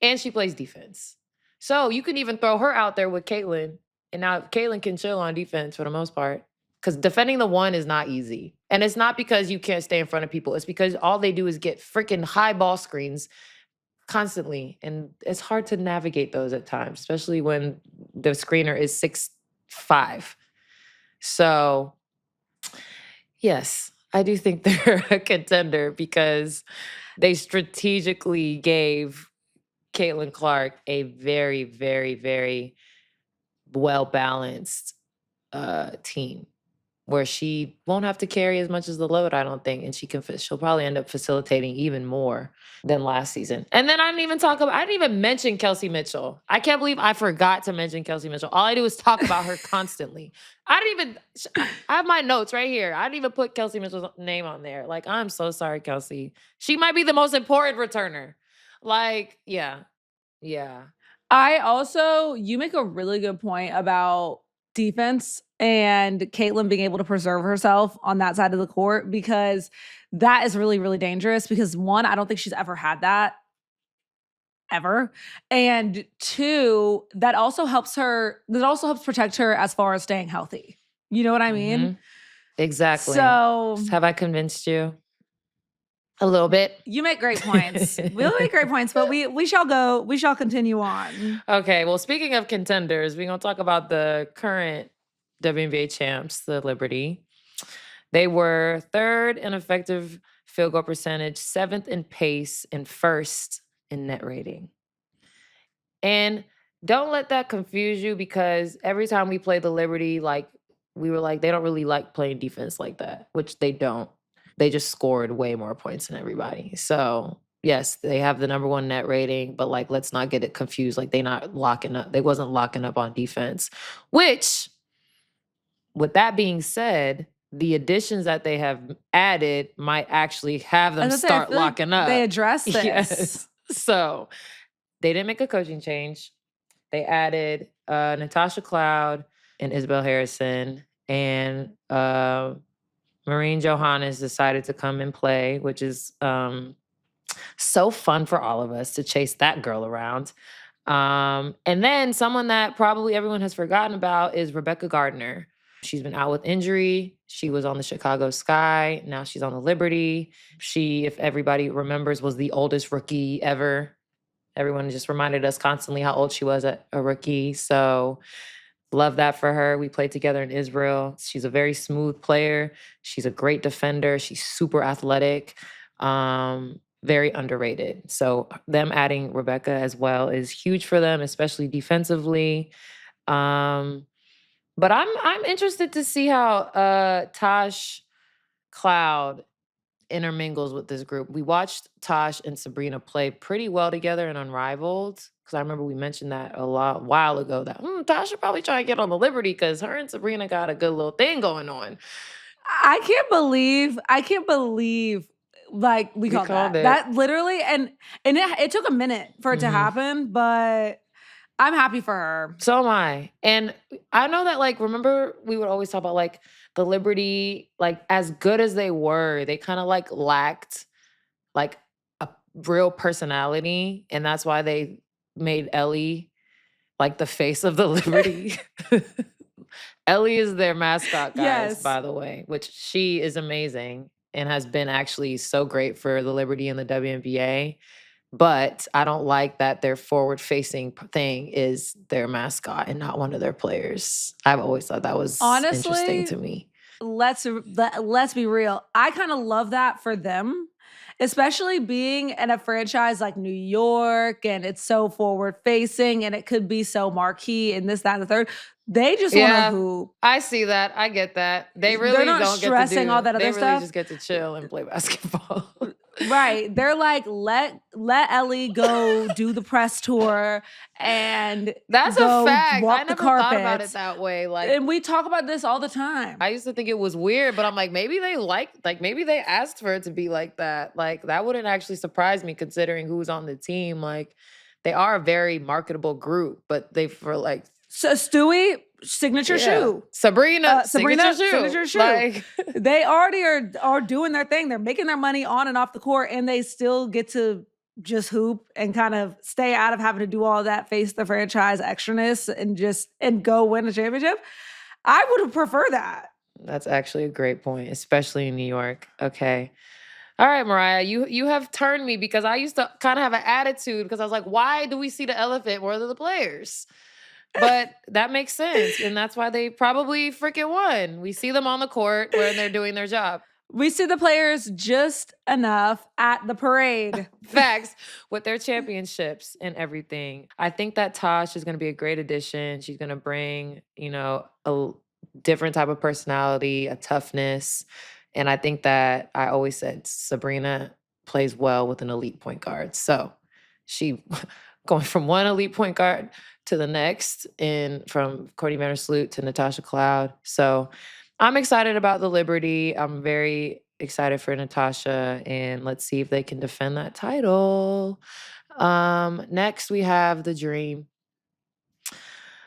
And she plays defense. So you can even throw her out there with Caitlin. And now Caitlin can chill on defense for the most part. Because defending the one is not easy. And it's not because you can't stay in front of people. It's because all they do is get freaking high ball screens constantly. And it's hard to navigate those at times, especially when the screener is 6'5". So, yes, I do think they're a contender because they strategically gave Caitlin Clark a very, very, very well-balanced team where she won't have to carry as much as the load, I don't think, and she'll probably end up facilitating even more than last season. And then I didn't even mention Kelsey Mitchell. I can't believe I forgot to mention Kelsey Mitchell. All I do is talk about her constantly. I have my notes right here. I didn't even put Kelsey Mitchell's name on there. Like, I'm so sorry, Kelsey. She might be the most important returner. Like, yeah. You make a really good point about defense and Caitlin being able to preserve herself on that side of the court, because that is really, really dangerous. Because one, I don't think she's ever had that ever. And two, that also helps protect her as far as staying healthy. You know what I mean? Mhm. Exactly. So have I convinced you? A little bit. You make great points. We'll make great points, but we shall continue on. Okay, well, speaking of contenders, we're going to talk about the current WNBA champs, the Liberty. They were 3rd in effective field goal percentage, 7th in pace, and 1st in net rating. And don't let that confuse you, because every time we play the Liberty, we were like, they don't really like playing defense like that, which they don't. They just scored way more points than everybody. So, yes, they have the number 1 net rating, but let's not get it confused. They not locking up. They wasn't locking up on defense, which, with that being said, the additions that they have added might actually have them start locking up. They addressed this. Yes. So they didn't make a coaching change. They added Natasha Cloud and Isabel Harrison, and Maureen Johannes decided to come and play, which is so fun for all of us to chase that girl around. And then someone that probably everyone has forgotten about is Rebecca Gardner. She's been out with injury. She was on the Chicago Sky. Now she's on the Liberty. She, if everybody remembers, was the oldest rookie ever. Everyone just reminded us constantly how old she was at a rookie. So love that for her. We played together in Israel. She's a very smooth player. She's a great defender. She's super athletic, very underrated. So them adding Rebecca as well is huge for them, especially defensively. But I'm interested to see how Tosh Cloud intermingles with this group. We watched Tosh and Sabrina play pretty well together in Unrivaled, because I remember we mentioned that a while ago, that Tosh should probably try to get on the Liberty because her and Sabrina got a good little thing going on. I can't believe Like we called called that. it. That literally, and it took a minute for it to happen, but I'm happy for her. So am I. And I know that, like, remember we would always talk about, like, the Liberty, like, as good as they were, they kind of, like, lacked, like, a real personality. And that's why they made Ellie, like, the face of the Liberty. Ellie is their mascot, guys, Yes. by the way, which she is amazing and has been actually so great for the Liberty and the WNBA. But I don't like that their forward-facing thing is their mascot and not one of their players. I've always thought that was interesting Honestly, to me. let's be real. I kind of love that for them, especially being in a franchise like New York, and it's so forward facing and it could be so marquee and this, that, and the third. They just want to hoop. I see that. I get that. They They're really not don't stressing get to do all that They other really stuff. just get to chill and play basketball. Right. They're like, let Ellie go do the press tour and That's go a fact. walk I the never thought about it carpets. that way. Like, And we talk about this all the time. I used to think it was weird, but I'm like, maybe they maybe they asked for it to be like that. Like, that wouldn't actually surprise me considering who's on the team. Like, they are a very marketable group, but they for like So Stewie, signature shoe. Sabrina, signature shoe. Like, they already are doing their thing. They're making their money on and off the court, and they still get to just hoop and kind of stay out of having to do all that face the franchise extraness and go win a championship. I would have preferred that. That's actually a great point, especially in New York. Okay. All right, Mariah, you have turned me because I used to kind of have an attitude because I was like, why do we see the elephant more than the players? But that makes sense. And that's why they probably freaking won. We see them on the court when they're doing their job. We see the players just enough at the parade. Facts, with their championships and everything. I think that Tosh is going to be a great addition. She's going to bring, a different type of personality, a toughness. And I think that I always said Sabrina plays well with an elite point guard. So she going from one elite point guard to the next, and from Courtney Vandersloot to Natasha Cloud. So I'm excited about the Liberty. I'm very excited for Natasha, and let's see if they can defend that title. Next we have the Dream,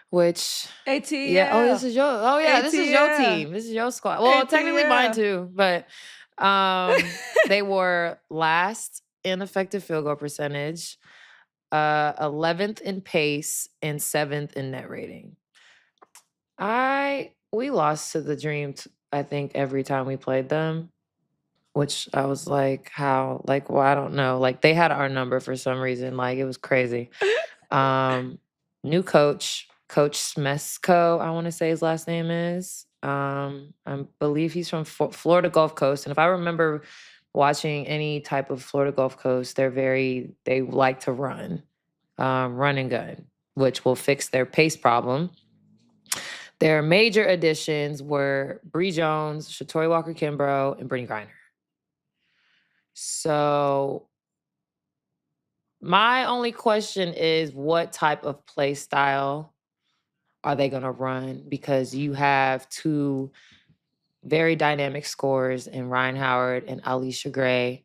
which ATL. this is your team. This is your squad. Well, technically mine too, but they were last in effective field goal percentage, 11th in pace, and 7th in net rating. We lost to the Dream, I think, every time we played them, which I was like, how? Like, well, I don't know. Like, they had our number for some reason. Like, it was crazy. New coach, Coach Smesko, I want to say his last name is. I believe he's from Florida Gulf Coast. And if I remember watching any type of Florida Gulf Coast, they like to run and gun, which will fix their pace problem. Their major additions were Bree Jones, Shatori Walker-Kimbrough, and Brittany Griner. So my only question is, what type of play style are they going to run? Because you have two very dynamic scorers in Ryan Howard and Alicia Gray.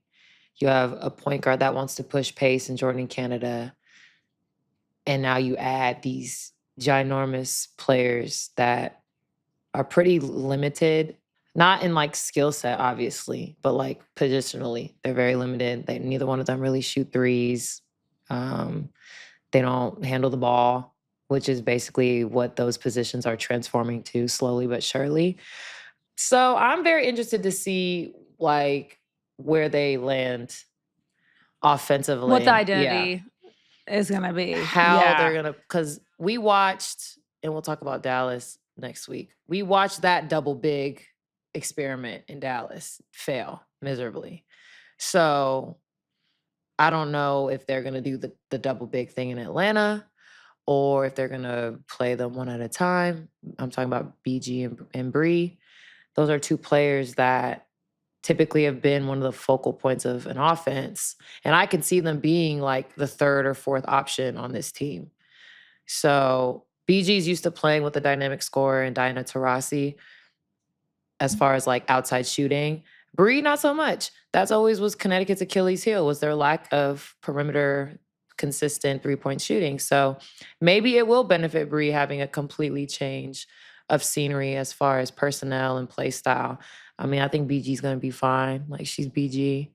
You have a point guard that wants to push pace in Jordan Canada. And now you add these ginormous players that are pretty limited, not in like skill set, obviously, but like positionally, they're very limited. Neither one of them really shoot threes. They don't handle the ball, which is basically what those positions are transforming to slowly but surely. So I'm very interested to see like where they land offensively. What the identity is going to be. How they're going to, because we watched, and we'll talk about Dallas next week. We watched that double big experiment in Dallas fail miserably. So I don't know if they're going to do the double big thing in Atlanta or if they're going to play them one at a time. I'm talking about BG and Bree. Those are two players that typically have been one of the focal points of an offense. And I can see them being like the third or fourth option on this team. So BG's used to playing with a dynamic scorer and Diana Taurasi as far as like outside shooting. Bree, not so much. That's always was Connecticut's Achilles heel, was their lack of perimeter consistent 3-point shooting. So maybe it will benefit Bree having a completely change of scenery as far as personnel and play style. I mean, I think BG's gonna be fine. Like she's BG.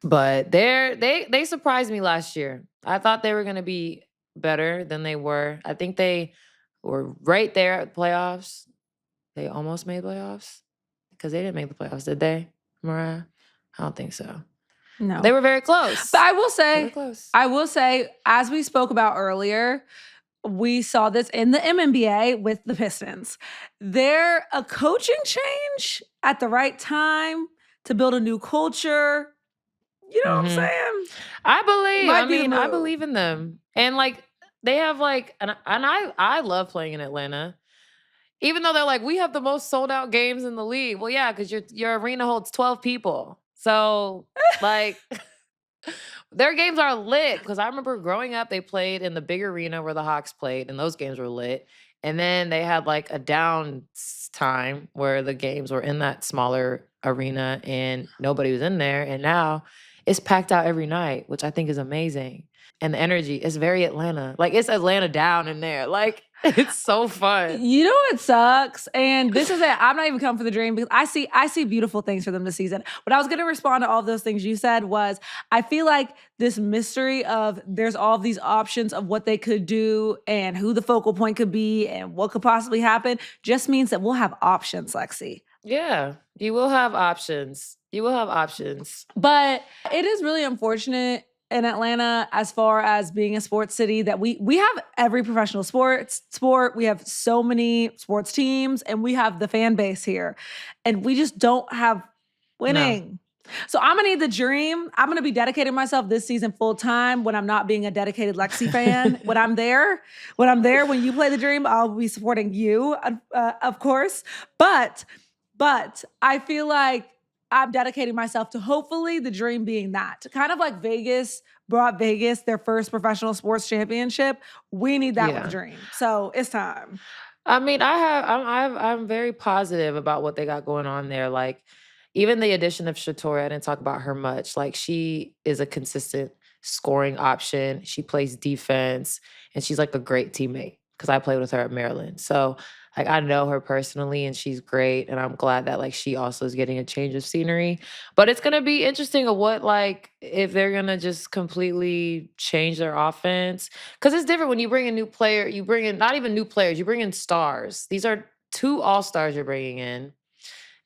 But they surprised me last year. I thought they were gonna be better than they were. I think they were right there at playoffs. They almost made playoffs because they didn't make the playoffs, did they, Mariah? I don't think so. No. They were very close. But I will say, as we spoke about earlier, we saw this in the MNBA with the Pistons. They're a coaching change at the right time to build a new culture. You know what I'm saying? I believe in them. And like they have like and I love playing in Atlanta. Even though they're like, we have the most sold out games in the league. Well, yeah, because your arena holds 12 people. So like their games are lit. Because I remember growing up, they played in the big arena where the Hawks played, and those games were lit. And then they had like a down time where the games were in that smaller arena and nobody was in there. And now it's packed out every night, which I think is amazing. And the energy is very Atlanta. Like it's Atlanta down in there. Like it's so fun. You know what sucks? And this is it. I'm not even coming for the dream because I see beautiful things for them this season. What I was going to respond to all of those things you said was I feel like this mystery of there's all of these options of what they could do and who the focal point could be and what could possibly happen just means that we'll have options, Lexie. Yeah, you will have options. You will have options. But it is really unfortunate in Atlanta as far as being a sports city that we have every professional sport. We have so many sports teams and we have the fan base here. And we just don't have winning. No. So I'm gonna need the dream. I'm gonna be dedicating myself this season full time when I'm not being a dedicated Lexie fan. when I'm there, when you play the dream, I'll be supporting you, of course. But I feel like I'm dedicating myself to hopefully the dream being that. Kind of like Vegas brought Vegas their first professional sports championship. We need that with the dream. So it's time. I mean, I'm very positive about what they got going on there. Like, even the addition of Shatori, I didn't talk about her much. Like, she is a consistent scoring option. She plays defense, and she's like a great teammate because I played with her at Maryland. So like I know her personally and she's great. And I'm glad that like she also is getting a change of scenery. But it's gonna be interesting of what like if they're gonna just completely change their offense. Cause it's different when you bring a new player, you bring in not even new players, you bring in stars. These are 2 all-stars you're bringing in.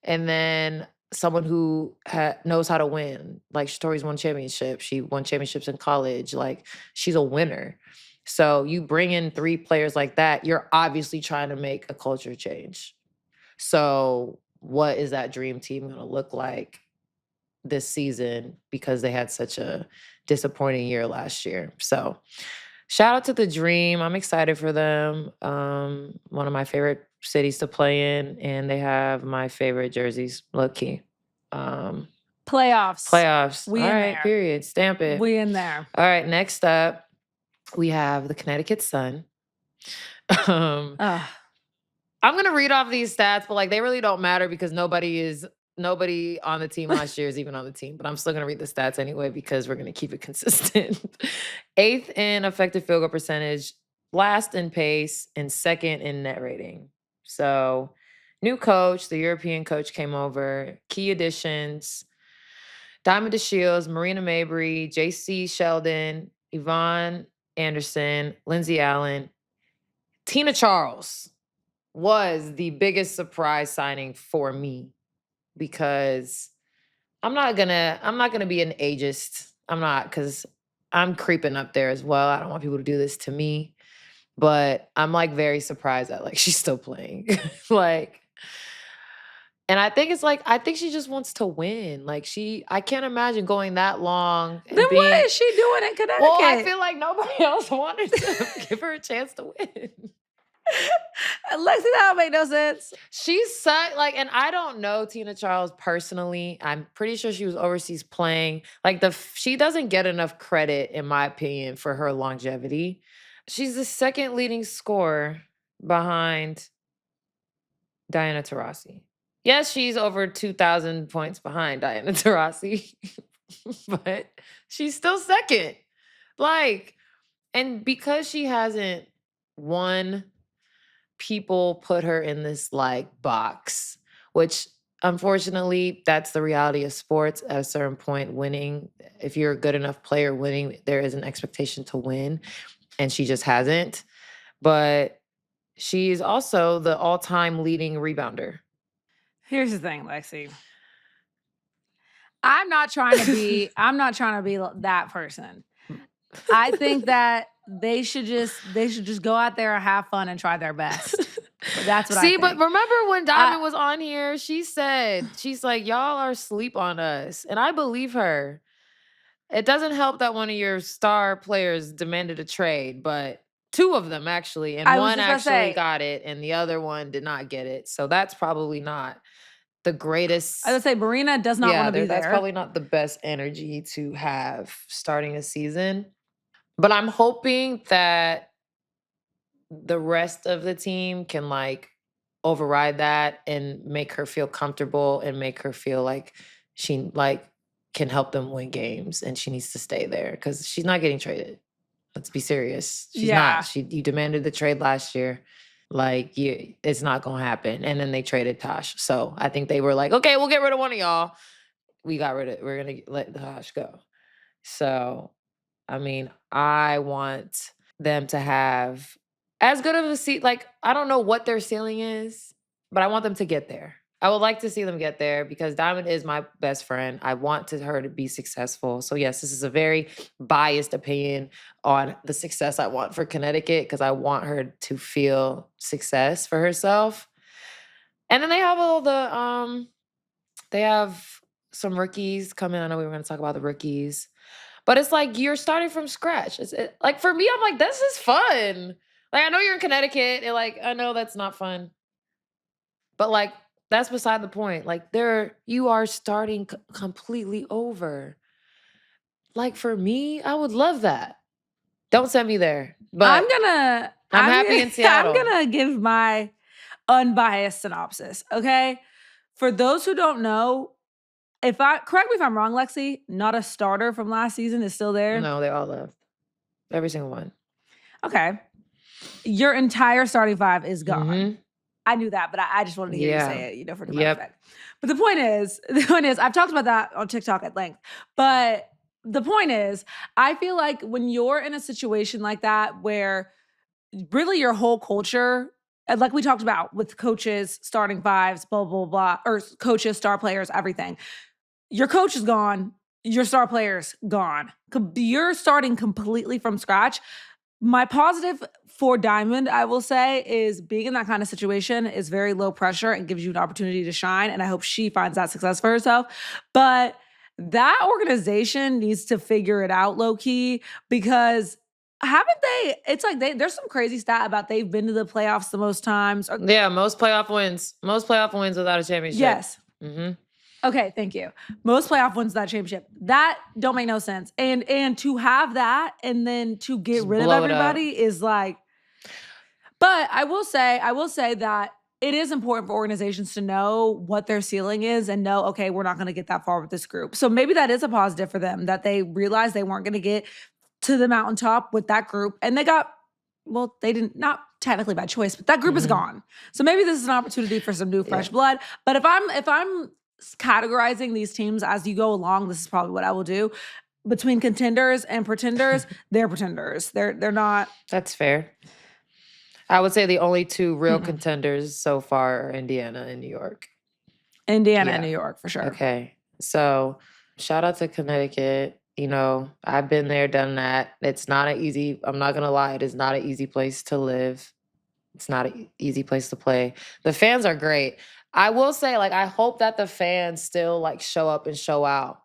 And then someone who knows how to win. Like Shatori's won championships. She won championships in college. Like she's a winner. So you bring in 3 players like that, you're obviously trying to make a culture change. So what is that dream team going to look like this season because they had such a disappointing year last year? So shout out to the dream. I'm excited for them. One of my favorite cities to play in, and they have my favorite jerseys, low key. Playoffs. We All in right, there. Period. Stamp it. We in there. All right, next up. We have the Connecticut Sun. I'm going to read off these stats, but like they really don't matter because nobody on the team last year is even on the team. But I'm still going to read the stats anyway because we're going to keep it consistent. 8th in effective field goal percentage, last in pace, and 2nd in net rating. So new coach, the European coach came over. Key additions, Diamond DeShields, Marina Mabry, JC Sheldon, Yvonne Anderson, Lindsay Allen. Tina Charles was the biggest surprise signing for me because I'm not gonna be an ageist. I'm not, because I'm creeping up there as well. I don't want people to do this to me. But I'm like very surprised that like she's still playing. Like, and I think it's like, I think she just wants to win. Like I can't imagine going that long. Then what is she doing in Connecticut? Well, I feel like nobody else wanted to give her a chance to win. Lexie, that don't make no sense. She's such like, and I don't know Tina Charles personally. I'm pretty sure she was overseas playing. Like she doesn't get enough credit, in my opinion, for her longevity. She's the 2nd leading scorer behind Diana Taurasi. Yes, she's over 2,000 points behind Diana Taurasi, but she's still second. Like, and because she hasn't won, people put her in this like box, which unfortunately, that's the reality of sports. At a certain point, winning, if you're a good enough player, winning, there is an expectation to win, and she just hasn't. But she's also the all-time leading rebounder. Here's the thing, Lexie. I'm not trying to be that person. I think that they should just go out there and have fun and try their best. That's what I think. But remember when Diamond was on here, she's like, y'all are asleep on us. And I believe her. It doesn't help that one of your star players demanded a trade, but two of them actually, and one actually got it, and the other one did not get it. So that's probably not the greatest. I would say Marina does not want to be there. That's probably not the best energy to have starting a season. But I'm hoping that the rest of the team can like override that and make her feel comfortable and make her feel like she like can help them win games, and she needs to stay there because she's not getting traded. Let's be serious. She's not. You demanded the trade last year. Like, it's not gonna happen. And then they traded Tosh. So I think they were like, okay, we'll get rid of one of y'all. We're gonna let Tosh go. So, I mean, I want them to have as good of a seat. Like, I don't know what their ceiling is, but I want them to get there. I would like to see them get there because Diamond is my best friend. I want her to be successful. So yes, this is a very biased opinion on the success I want for Connecticut because I want her to feel success for herself. And then they have all the they have some rookies coming. I know we were going to talk about the rookies. But it's like you're starting from scratch. Like for me, I'm like, this is fun. Like I know you're in Connecticut, and like I know that's not fun. But like that's beside the point. Like you are starting completely over. Like for me, I would love that. Don't send me there. But I'm happy in Seattle. I'm gonna give my unbiased synopsis. Okay, for those who don't know, correct me if I'm wrong, Lexie, not a starter from last season is still there. No, they all left. Every single one. Okay, your entire starting five is gone. Mm-hmm. I knew that, but I just wanted to hear you say it, for dramatic effect. But the point is, I've talked about that on TikTok at length. But the point is, I feel like when you're in a situation like that where really your whole culture, like we talked about with coaches, starting fives, blah, blah, blah, or coaches, star players, everything. Your coach is gone. Your star player's gone. You're starting completely from scratch. My positive for Diamond, I will say, is being in that kind of situation is very low pressure and gives you an opportunity to shine. And I hope she finds that success for herself. But that organization needs to figure it out low key because haven't they? It's like there's some crazy stat about they've been to the playoffs the most times. Yeah, most playoff wins. Most playoff wins without a championship. Yes. Mm-hmm. Okay, thank you. Most playoff wins without championship. That don't make no sense. And to have that and then to get just rid of everybody is like. But I will say that it is important for organizations to know what their ceiling is and know, okay, we're not going to get that far with this group. So maybe that is a positive for them that they realized they weren't going to get to the mountaintop with that group. And they didn't, not technically by choice, but that group is gone. So maybe this is an opportunity for some new fresh blood. But if I'm categorizing these teams as you go along, this is probably what I will do. Between contenders and pretenders, they're pretenders. They're not. That's fair. I would say the only two real contenders so far are Indiana and New York. Indiana and New York, for sure. Okay. So shout out to Connecticut. I've been there, done that. It's not I'm not going to lie, it is not an easy place to live. It's not an easy place to play. The fans are great. I will say, I hope that the fans still, show up and show out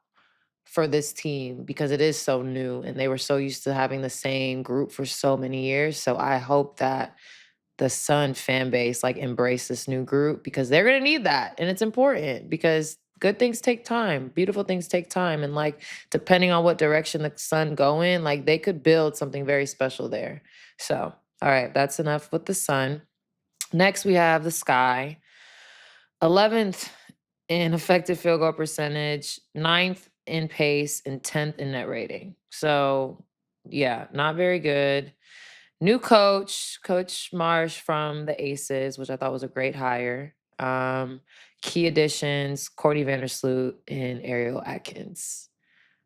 for this team because it is so new and they were so used to having the same group for so many years. So I hope that the Sun fan base embrace this new group because they're going to need that. And it's important because good things take time. Beautiful things take time. And depending on what direction the Sun go in, they could build something very special there. So, all right, that's enough with the Sun. Next, we have the Sky. 11th in effective field goal percentage, 9th in pace, and 10th in net rating. So, yeah, not very good. New coach, Coach Marsh from the Aces, which I thought was a great hire. Key additions, Courtney Vandersloot and Ariel Atkins.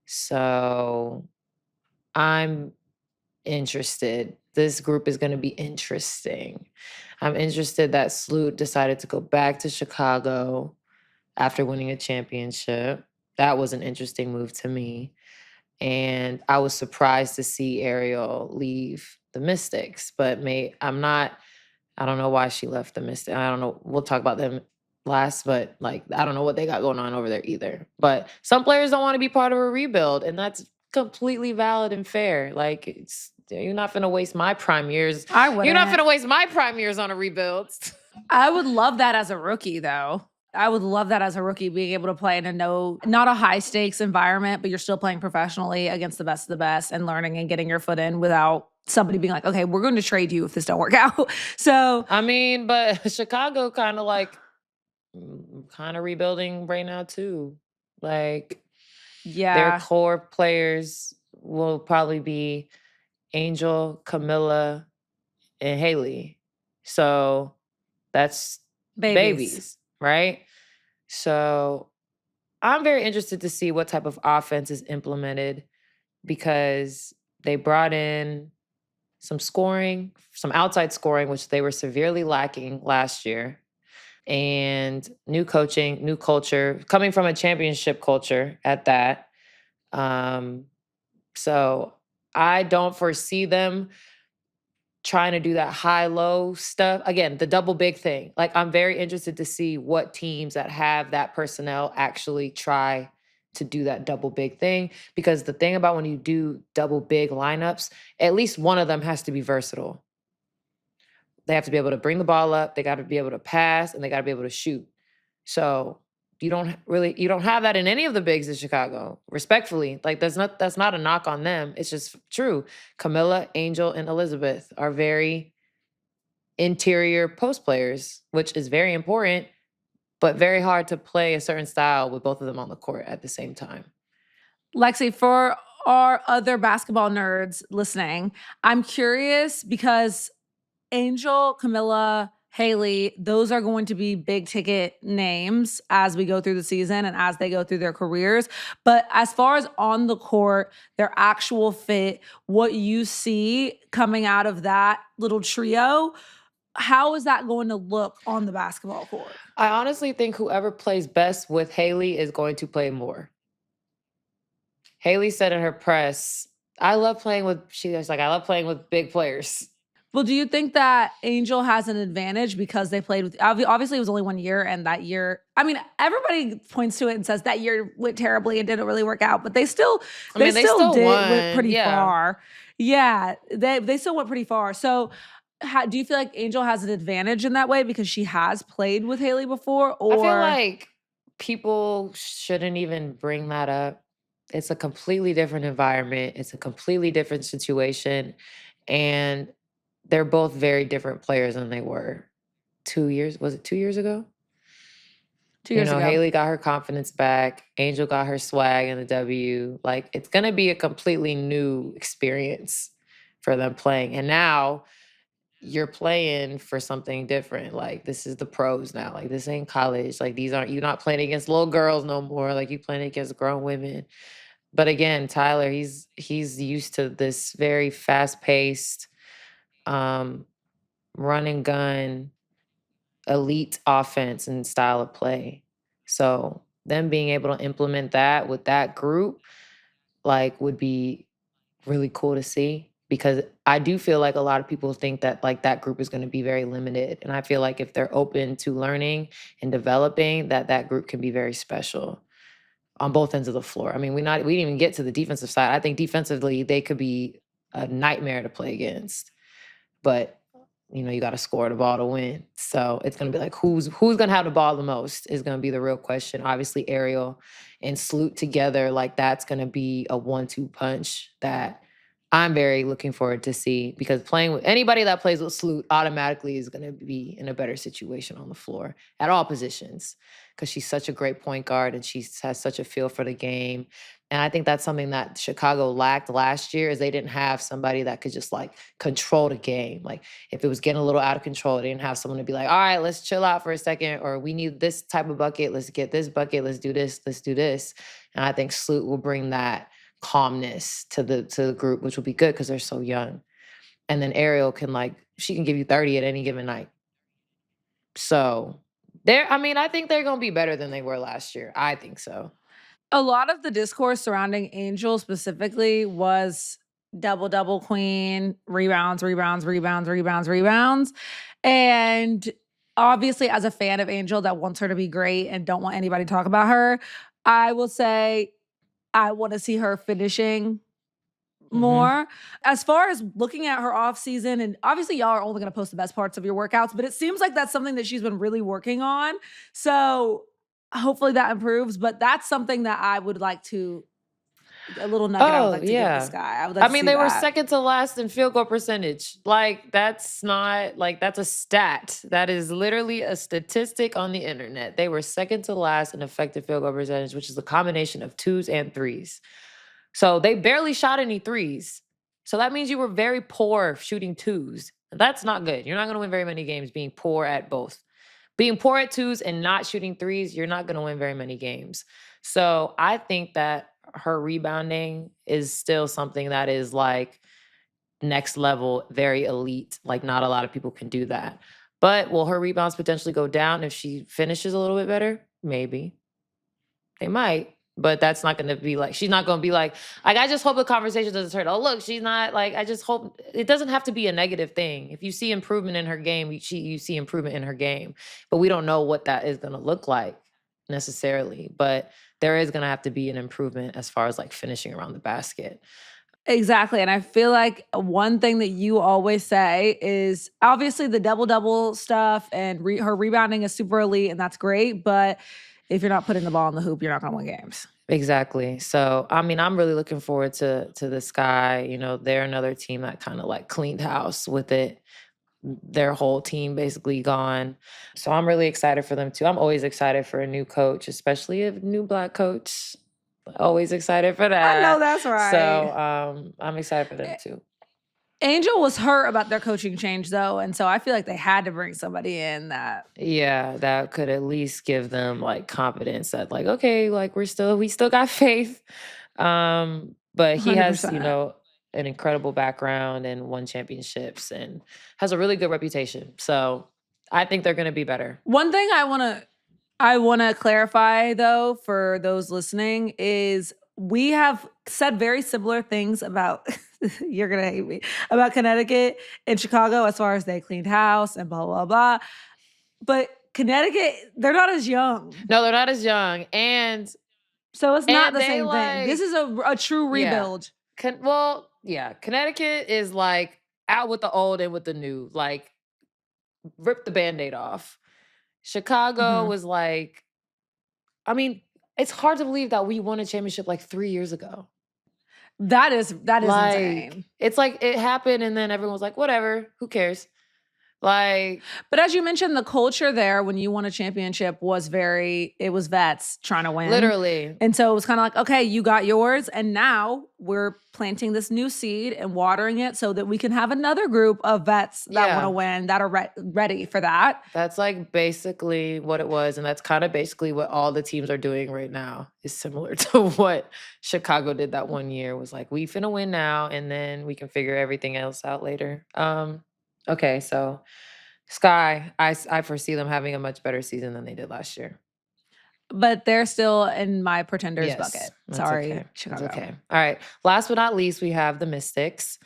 So I'm interested. This group is going to be interesting. I'm interested that Sloot decided to go back to Chicago after winning a championship. That was an interesting move to me. And I was surprised to see Ariel leave the Mystics, but I don't know why she left the Mystics. I don't know. We'll talk about them last, but like, I don't know what they got going on over there either. But some players don't want to be part of a rebuild, and that's completely valid and fair. Like, you're not going to waste my prime years. I You're not wouldn't. going to waste my prime years on a rebuild. I would love that as a rookie, though. I would love that as a rookie, being able to play in not a high stakes environment, but you're still playing professionally against the best of the best and learning and getting your foot in without somebody being like, okay, we're going to trade you if this don't work out. So, I mean, but Chicago kind of rebuilding right now too. Like, their yeah, core players will probably be Angel, Camilla, and Haley. So that's babies. babies, right? So I'm very interested to see what type of offense is implemented because they brought in some scoring, some outside scoring, which they were severely lacking last year. And new coaching, new culture, coming from a championship culture at that. So I don't foresee them trying to do that high-low stuff. Again, the double big thing. Like, I'm very interested to see what teams that have that personnel actually try to do that double big thing. Because the thing about when you do double big lineups, at least one of them has to be versatile. They have to be able to bring the ball up, they gotta be able to pass, and they gotta be able to shoot. So you don't have that in any of the bigs in Chicago. Respectfully, like that's not a knock on them. It's just true. Camilla, Angel, and Elizabeth are very interior post players, which is very important, but very hard to play a certain style with both of them on the court at the same time. Lexie, for our other basketball nerds listening, I'm curious because Angel, Camilla, Haley, those are going to be big ticket names as we go through the season and as they go through their careers. But as far as on the court, their actual fit, what you see coming out of that little trio, how is that going to look on the basketball court? I honestly think whoever plays best with Haley is going to play more. Haley said in her press, I love playing with big players. Well, do you think that Angel has an advantage because they played with obviously it was only 1 year and that year, I mean, everybody points to it and says that year went terribly and didn't really work out, but they still They still went pretty won. far. Yeah, they still went pretty far. So, do you feel like Angel has an advantage in that way because she has played with Haley before, or I feel like people shouldn't even bring that up. It's a completely different environment. It's a completely different situation. And they're both very different players than they were 2 years. Was it 2 years ago? 2 years ago? Haley got her confidence back. Angel got her swag and the W. Like, it's going to be a completely new experience for them playing. And now you're playing for something different. Like, this is the pros now. Like, this ain't college. Like, you're not playing against little girls no more. Like, you playing against grown women. But again, Tyler, he's used to this very fast-paced, run and gun, elite offense and style of play. So them being able to implement that with that group, like, would be really cool to see. Because I do feel like a lot of people think that like that group is going to be very limited. And I feel like if they're open to learning and developing, that group can be very special on both ends of the floor. I mean, we didn't even get to the defensive side. I think defensively they could be a nightmare to play against. But you got to score the ball to win. So it's going to be like who's going to have the ball the most is going to be the real question. Obviously, Ariel and Sloot together, like that's going to be a 1-2 punch that I'm very looking forward to see, because playing with anybody that plays with Sloot automatically is going to be in a better situation on the floor at all positions, because she's such a great point guard and she has such a feel for the game. And I think that's something that Chicago lacked last year, is they didn't have somebody that could just like control the game. Like if it was getting a little out of control, they didn't have someone to be like, all right, let's chill out for a second, or we need this type of bucket. Let's get this bucket. Let's do this. Let's do this. And I think Sloot will bring that calmness to the group, which will be good because they're so young. And then Ariel can she can give you 30 at any given night. So I think they're gonna be better than they were last year. I think so. A lot of the discourse surrounding Angel specifically was double queen, rebounds, rebounds, rebounds, rebounds, rebounds. And obviously, as a fan of Angel that wants her to be great and don't want anybody to talk about her, I will say I want to see her finishing more. As far as looking at her off season, and obviously y'all are only going to post the best parts of your workouts, but it seems like that's something that she's been really working on. So hopefully that improves, but that's something that I would like to, a little nugget I would like to give this guy. I would like to see they were that. second to last in field goal percentage. That's not that's a stat. That is literally a statistic on the internet. They were second to last in effective field goal percentage, which is a combination of twos and threes. So they barely shot any threes. So that means you were very poor shooting twos. That's not good. You're not going to win very many games being poor at both. Being poor at twos and not shooting threes, you're not going to win very many games. So I think that her rebounding is still something that is next level, very elite. Not a lot of people can do that. But will her rebounds potentially go down if she finishes a little bit better? Maybe. They might. But that's not going to be she's not going to be I just hope the conversation doesn't turn, oh, look, she's not I just hope it doesn't have to be a negative thing. If you see improvement in her game, you see improvement in her game. But we don't know what that is going to look like necessarily. But there is going to have to be an improvement as far as finishing around the basket. Exactly. And I feel like one thing that you always say is obviously the double stuff and her rebounding is super elite and that's great. But if you're not putting the ball in the hoop, you're not going to win games. Exactly. So, I'm really looking forward to the Sky. They're another team that kind of cleaned house with it. Their whole team basically gone. So I'm really excited for them too. I'm always excited for a new coach, especially a new Black coach. Always excited for that. I know that's right. So I'm excited for them too. Angel was hurt about their coaching change though, and so I feel like they had to bring somebody in that that could at least give them confidence that okay, we still got faith. But he 100%. Has an incredible background and won championships and has a really good reputation. So I think they're going to be better. One thing I want to clarify though for those listening is we have said very similar things about you're going to hate me about Connecticut and Chicago as far as they cleaned house and blah, blah, blah. But Connecticut, they're not as young. No, they're not as young. And so it's not the same thing. This is a true rebuild. Connecticut is out with the old and with the new. Rip the Band-Aid off. Chicago was it's hard to believe that we won a championship 3 years ago. That is insane. It's it happened and then everyone was whatever, who cares? But as you mentioned, the culture there when you won a championship was it was vets trying to win. Literally. And so it was kind of okay, you got yours. And now we're planting this new seed and watering it so that we can have another group of vets that want to win, that are ready for that. That's basically what it was. And that's kind of basically what all the teams are doing right now, is similar to what Chicago did that one year. Was we finna win now and then we can figure everything else out later. Okay, so Sky, I foresee them having a much better season than they did last year. But they're still in my pretenders bucket. Sorry, okay. Chicago. That's okay. All right. Last but not least, we have the Mystics.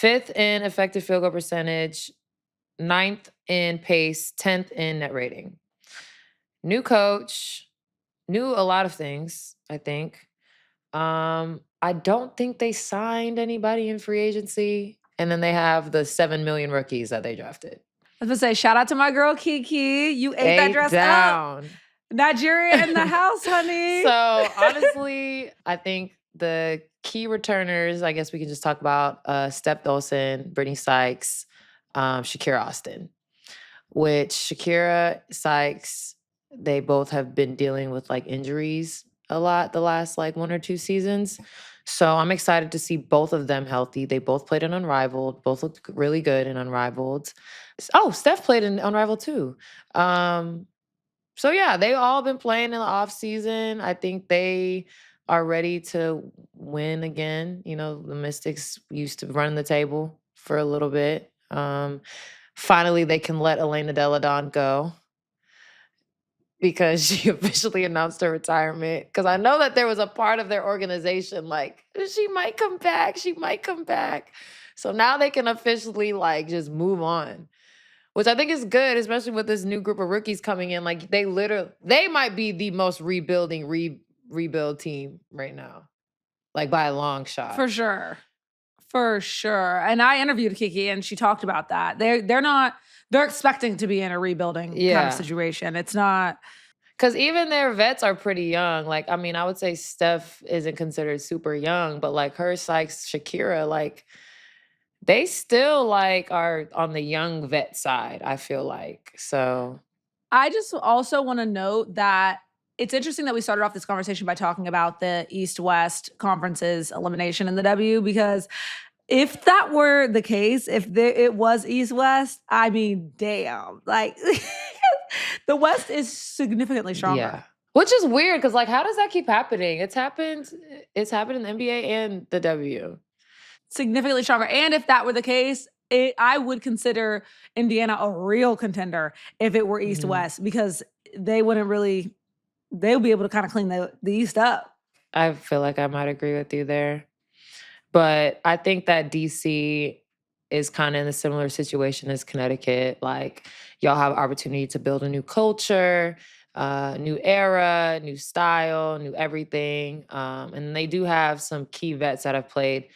5th in effective field goal percentage, 9th in pace, 10th in net rating. New coach, knew a lot of things, I think. I don't think they signed anybody in free agency. And then they have the 7 million rookies that they drafted. I was going to say, shout out to my girl, Kiki. You ate that dress up. Nigeria in the house, honey. So honestly, I think the key returners, I guess we can just talk about Steph Dolson, Brittany Sykes, Shakira Austin, which Shakira, Sykes, they both have been dealing with like injuries a lot the last like 1 or 2 seasons. So I'm excited to see both of them healthy. They both played in Unrivaled, both looked really good in Unrivaled. Oh, Steph played in Unrivaled too. So yeah, they all been playing in the off season. I think they are ready to win again. You know, the Mystics used to run the table for a little bit. Finally, they can let Elena Deladon go because she officially announced her retirement. Because I know that there was a part of their organization like she might come back, she might come back. So now they can officially like just move on, which I think is good, especially with this new group of rookies coming in. Like they might be the most rebuild team right now, like by a long shot. For sure. For sure. And I interviewed Kiki and she talked about that. They're expecting to be in a rebuilding kind of situation. It's not. Because even their vets are pretty young. Like, I mean, I would say Steph isn't considered super young, but like her, Sykes, Shakira, like they still like are on the young vet side, I feel like. So I just also want to note that it's interesting that we started off this conversation by talking about the East-West conferences elimination in the W, because if that were the case, it was East-West, I mean, damn. Like, the West is significantly stronger. yeah. Which is weird, because like, how does that keep happening? It's happened in the NBA and the W. Significantly stronger. And if that were the case, I would consider Indiana a real contender if it were East-West, because they would be able to kind of clean the East up. I feel like I might agree with you there. But I think that DC is kind of in a similar situation as Connecticut. Like, y'all have opportunity to build a new culture, new era, new style, new everything. And they do have some key vets that have played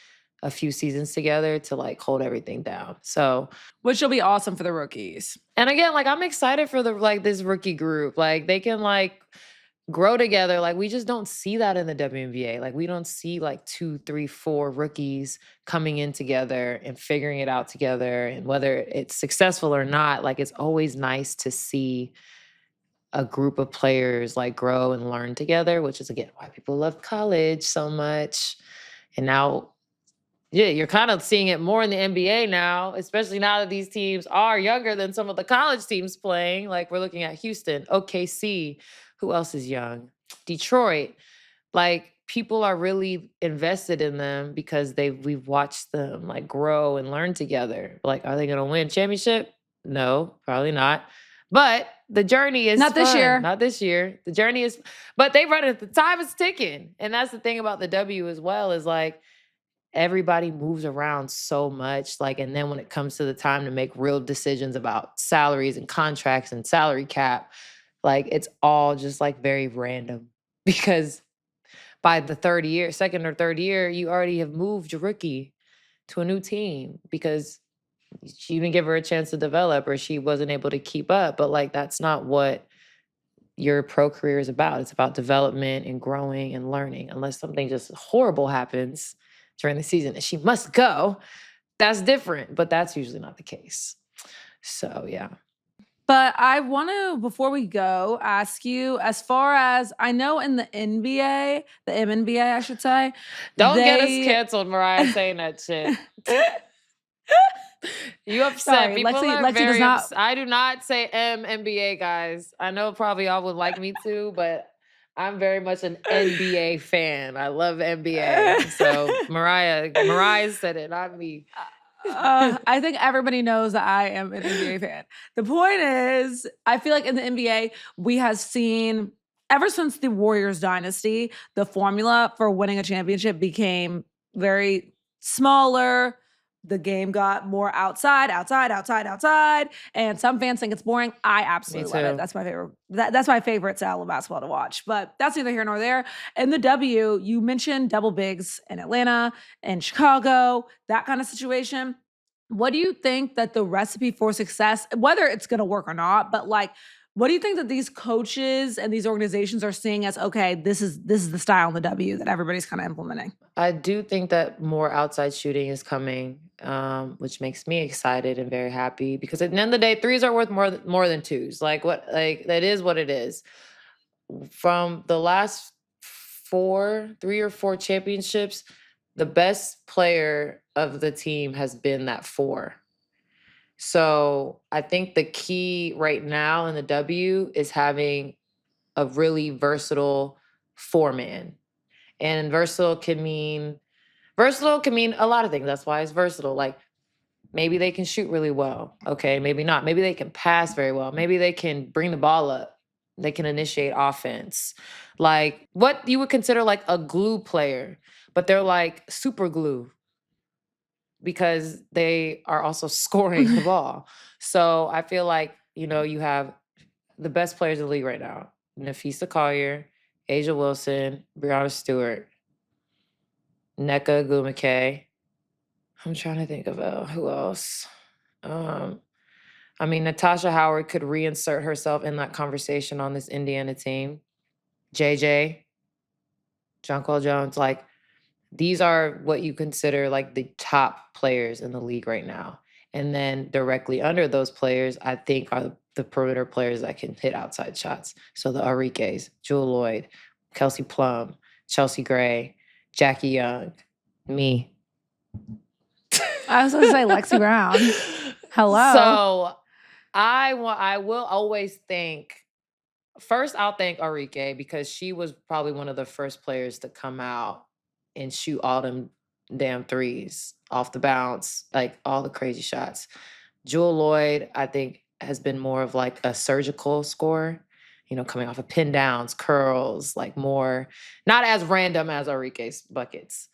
a few seasons together to like hold everything down. So, which will be awesome for the rookies. And again, like I'm excited for this rookie group. Like they can like grow together. Like we just don't see that in the WNBA. Like we don't see like 2, 3, 4 rookies coming in together and figuring it out together. And whether it's successful or not, like it's always nice to see a group of players like grow and learn together, which is again why people love college so much. And now, yeah, you're kind of seeing it more in the NBA now, especially now that these teams are younger than some of the college teams playing. Like we're looking at Houston, OKC. Who else is young? Detroit. Like people are really invested in them because we've watched them like grow and learn together. Like, are they going to win championship? No, probably not. But the journey is not this year. Not this year. The journey is, but they run it. The time is ticking, and that's the thing about the W as well. Is like everybody moves around so much. Like, and then when it comes to the time to make real decisions about salaries and contracts and salary cap, like it's all just like very random because by the second or third year, you already have moved your rookie to a new team because you didn't give her a chance to develop or she wasn't able to keep up. But like, that's not what your pro career is about. It's about development and growing and learning. Unless something just horrible happens during the season and she must go, that's different. But that's usually not the case. So, yeah. But I want to, before we go, ask you, as far as I know in the NBA, the MNBA, I should say. Don't get us canceled, Mariah, saying that shit. You upset. Sorry, People Lexie, are very does not. I do not say MNBA, guys. I know probably y'all would like me to, but I'm very much an NBA fan. I love NBA. So Mariah said it, not me. I think everybody knows that I am an NBA fan. The point is, I feel like in the NBA, we have seen, ever since the Warriors dynasty, the formula for winning a championship became very smaller. The game got more outside. And some fans think it's boring. I absolutely love it. That's my favorite. That's my favorite style of basketball to watch. But that's neither here nor there. In the W, you mentioned double bigs in Atlanta and Chicago, that kind of situation. What do you think that the recipe for success, whether it's going to work or not, but like What do you think that these coaches and these organizations are seeing as, okay, this is the style in the W that everybody's kind of implementing? I do think that more outside shooting is coming, which makes me excited and very happy because at the end of the day, threes are worth more than twos. Like what, like that is what it is. From the last 3 or 4 championships, the best player of the team has been that 4. So I think the key right now in the W is having a really versatile 4-man. And versatile can mean a lot of things. That's why it's versatile. Like maybe they can shoot really well. Okay, maybe not. Maybe they can pass very well. Maybe they can bring the ball up. They can initiate offense. Like what you would consider like a glue player, but they're like super glue because they are also scoring the ball. So I feel like, you have the best players in the league right now. Nafisa Collier, Asia Wilson, Brianna Stewart, Nneka Ogwumike. I'm trying to think of who else. I mean, Natasha Howard could reinsert herself in that conversation on this Indiana team. JJ, Jonquel Jones, like these are what you consider like the top players in the league right now. And then directly under those players, I think are the perimeter players that can hit outside shots. So the Enriques, Jewel Lloyd, Kelsey Plum, Chelsea Gray, Jackie Young, me. I was going to say Lexie Brown. Hello. So I will always think, first I'll thank Enrique because she was probably one of the first players to come out and shoot all them damn threes off the bounce, like all the crazy shots. Jewel Lloyd, I think, has been more of like a surgical scorer, coming off of pin downs, curls, like more, not as random as Enrique's buckets.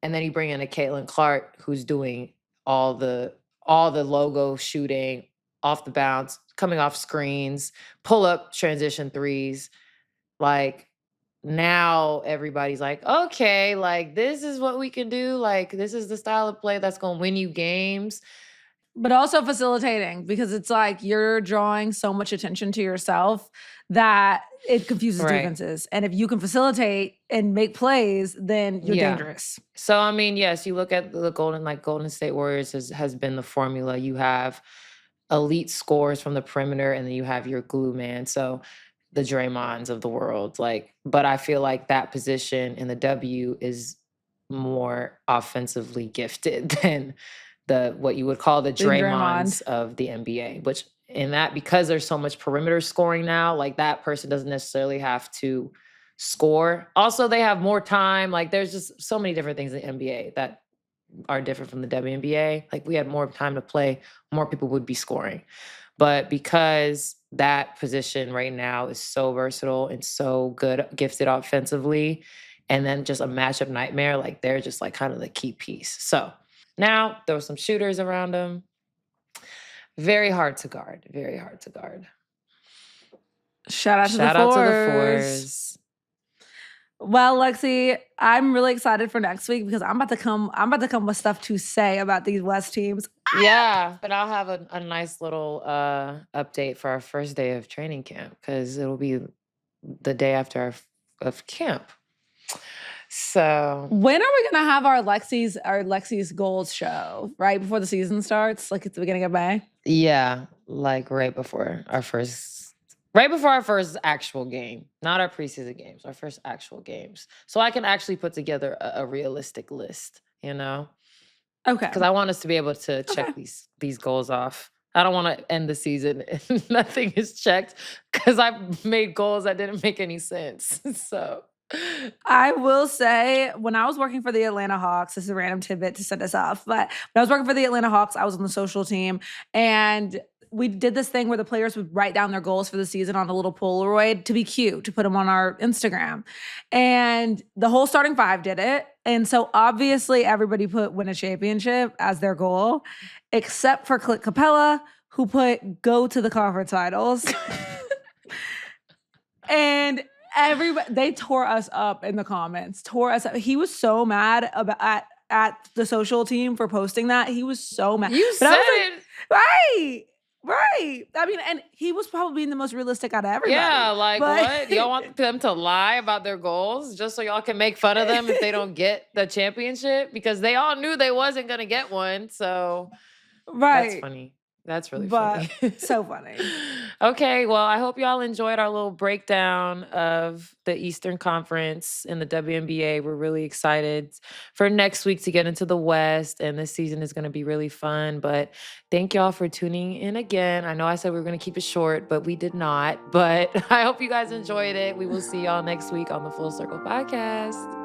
And then you bring in a Caitlin Clark who's doing all the logo shooting off the bounce, coming off screens, pull up transition threes. Like now everybody's like, okay, like this is what we can do. Like this is the style of play that's going to win you games. But also facilitating, because it's like you're drawing so much attention to yourself that it confuses defenses. And if you can facilitate and make plays, then you're dangerous. So, I mean, yes, you look at the Golden State Warriors has been the formula. You have elite scores from the perimeter, and then you have your glue man. So the Draymonds of the world, but I feel like that position in the W is more offensively gifted than what you would call the Draymonds of the NBA, which in that, because there's so much perimeter scoring now, like that person doesn't necessarily have to score. Also, they have more time. Like there's just so many different things in the NBA that are different from the WNBA. Like we had more time to play, more people would be scoring. But because that position right now is so versatile and so good, gifted offensively, and then just a matchup nightmare, like they're just like kind of the key piece. So now there were some shooters around him. Very hard to guard. Very hard to guard. Shout out to the Fours. Well, Lexie, I'm really excited for next week because I'm about to come with stuff to say about these West teams. Yeah, but I'll have a nice little update for our first day of training camp because it'll be the day after of camp. So when are we gonna have our Lexie's goals show? Right before the season starts, like at the beginning of May? Yeah, like right before our first actual game. Not our preseason games, our first actual games. So I can actually put together a realistic list, Okay. Because I want us to be able to check these goals off. I don't want to end the season and nothing is checked because I've made goals that didn't make any sense. So I will say, when I was working for the Atlanta Hawks, this is a random tidbit to set us off, but when I was working for the Atlanta Hawks, I was on the social team, and we did this thing where the players would write down their goals for the season on a little Polaroid to be cute, to put them on our Instagram. And the whole starting 5 did it. And so obviously everybody put win a championship as their goal, except for Clint Capella, who put go to the conference finals. And everybody, they tore us up in the comments. Tore us up. He was so mad about at the social team for posting that. He was so mad. You said it. Right. Right. I mean, and he was probably being the most realistic out of everybody. Yeah, like, But what? Y'all want them to lie about their goals just so y'all can make fun of them if they don't get the championship? Because they all knew they wasn't gonna get one, so that's right. funny. That's really But funny. so funny. Okay, well, I hope y'all enjoyed our little breakdown of the Eastern Conference in the WNBA. We're really excited for next week to get into the West, and this season is going to be really fun. But thank y'all for tuning in again. I know I said we were going to keep it short, but we did not. But I hope you guys enjoyed it. We will see y'all next week on the Full Circle Podcast.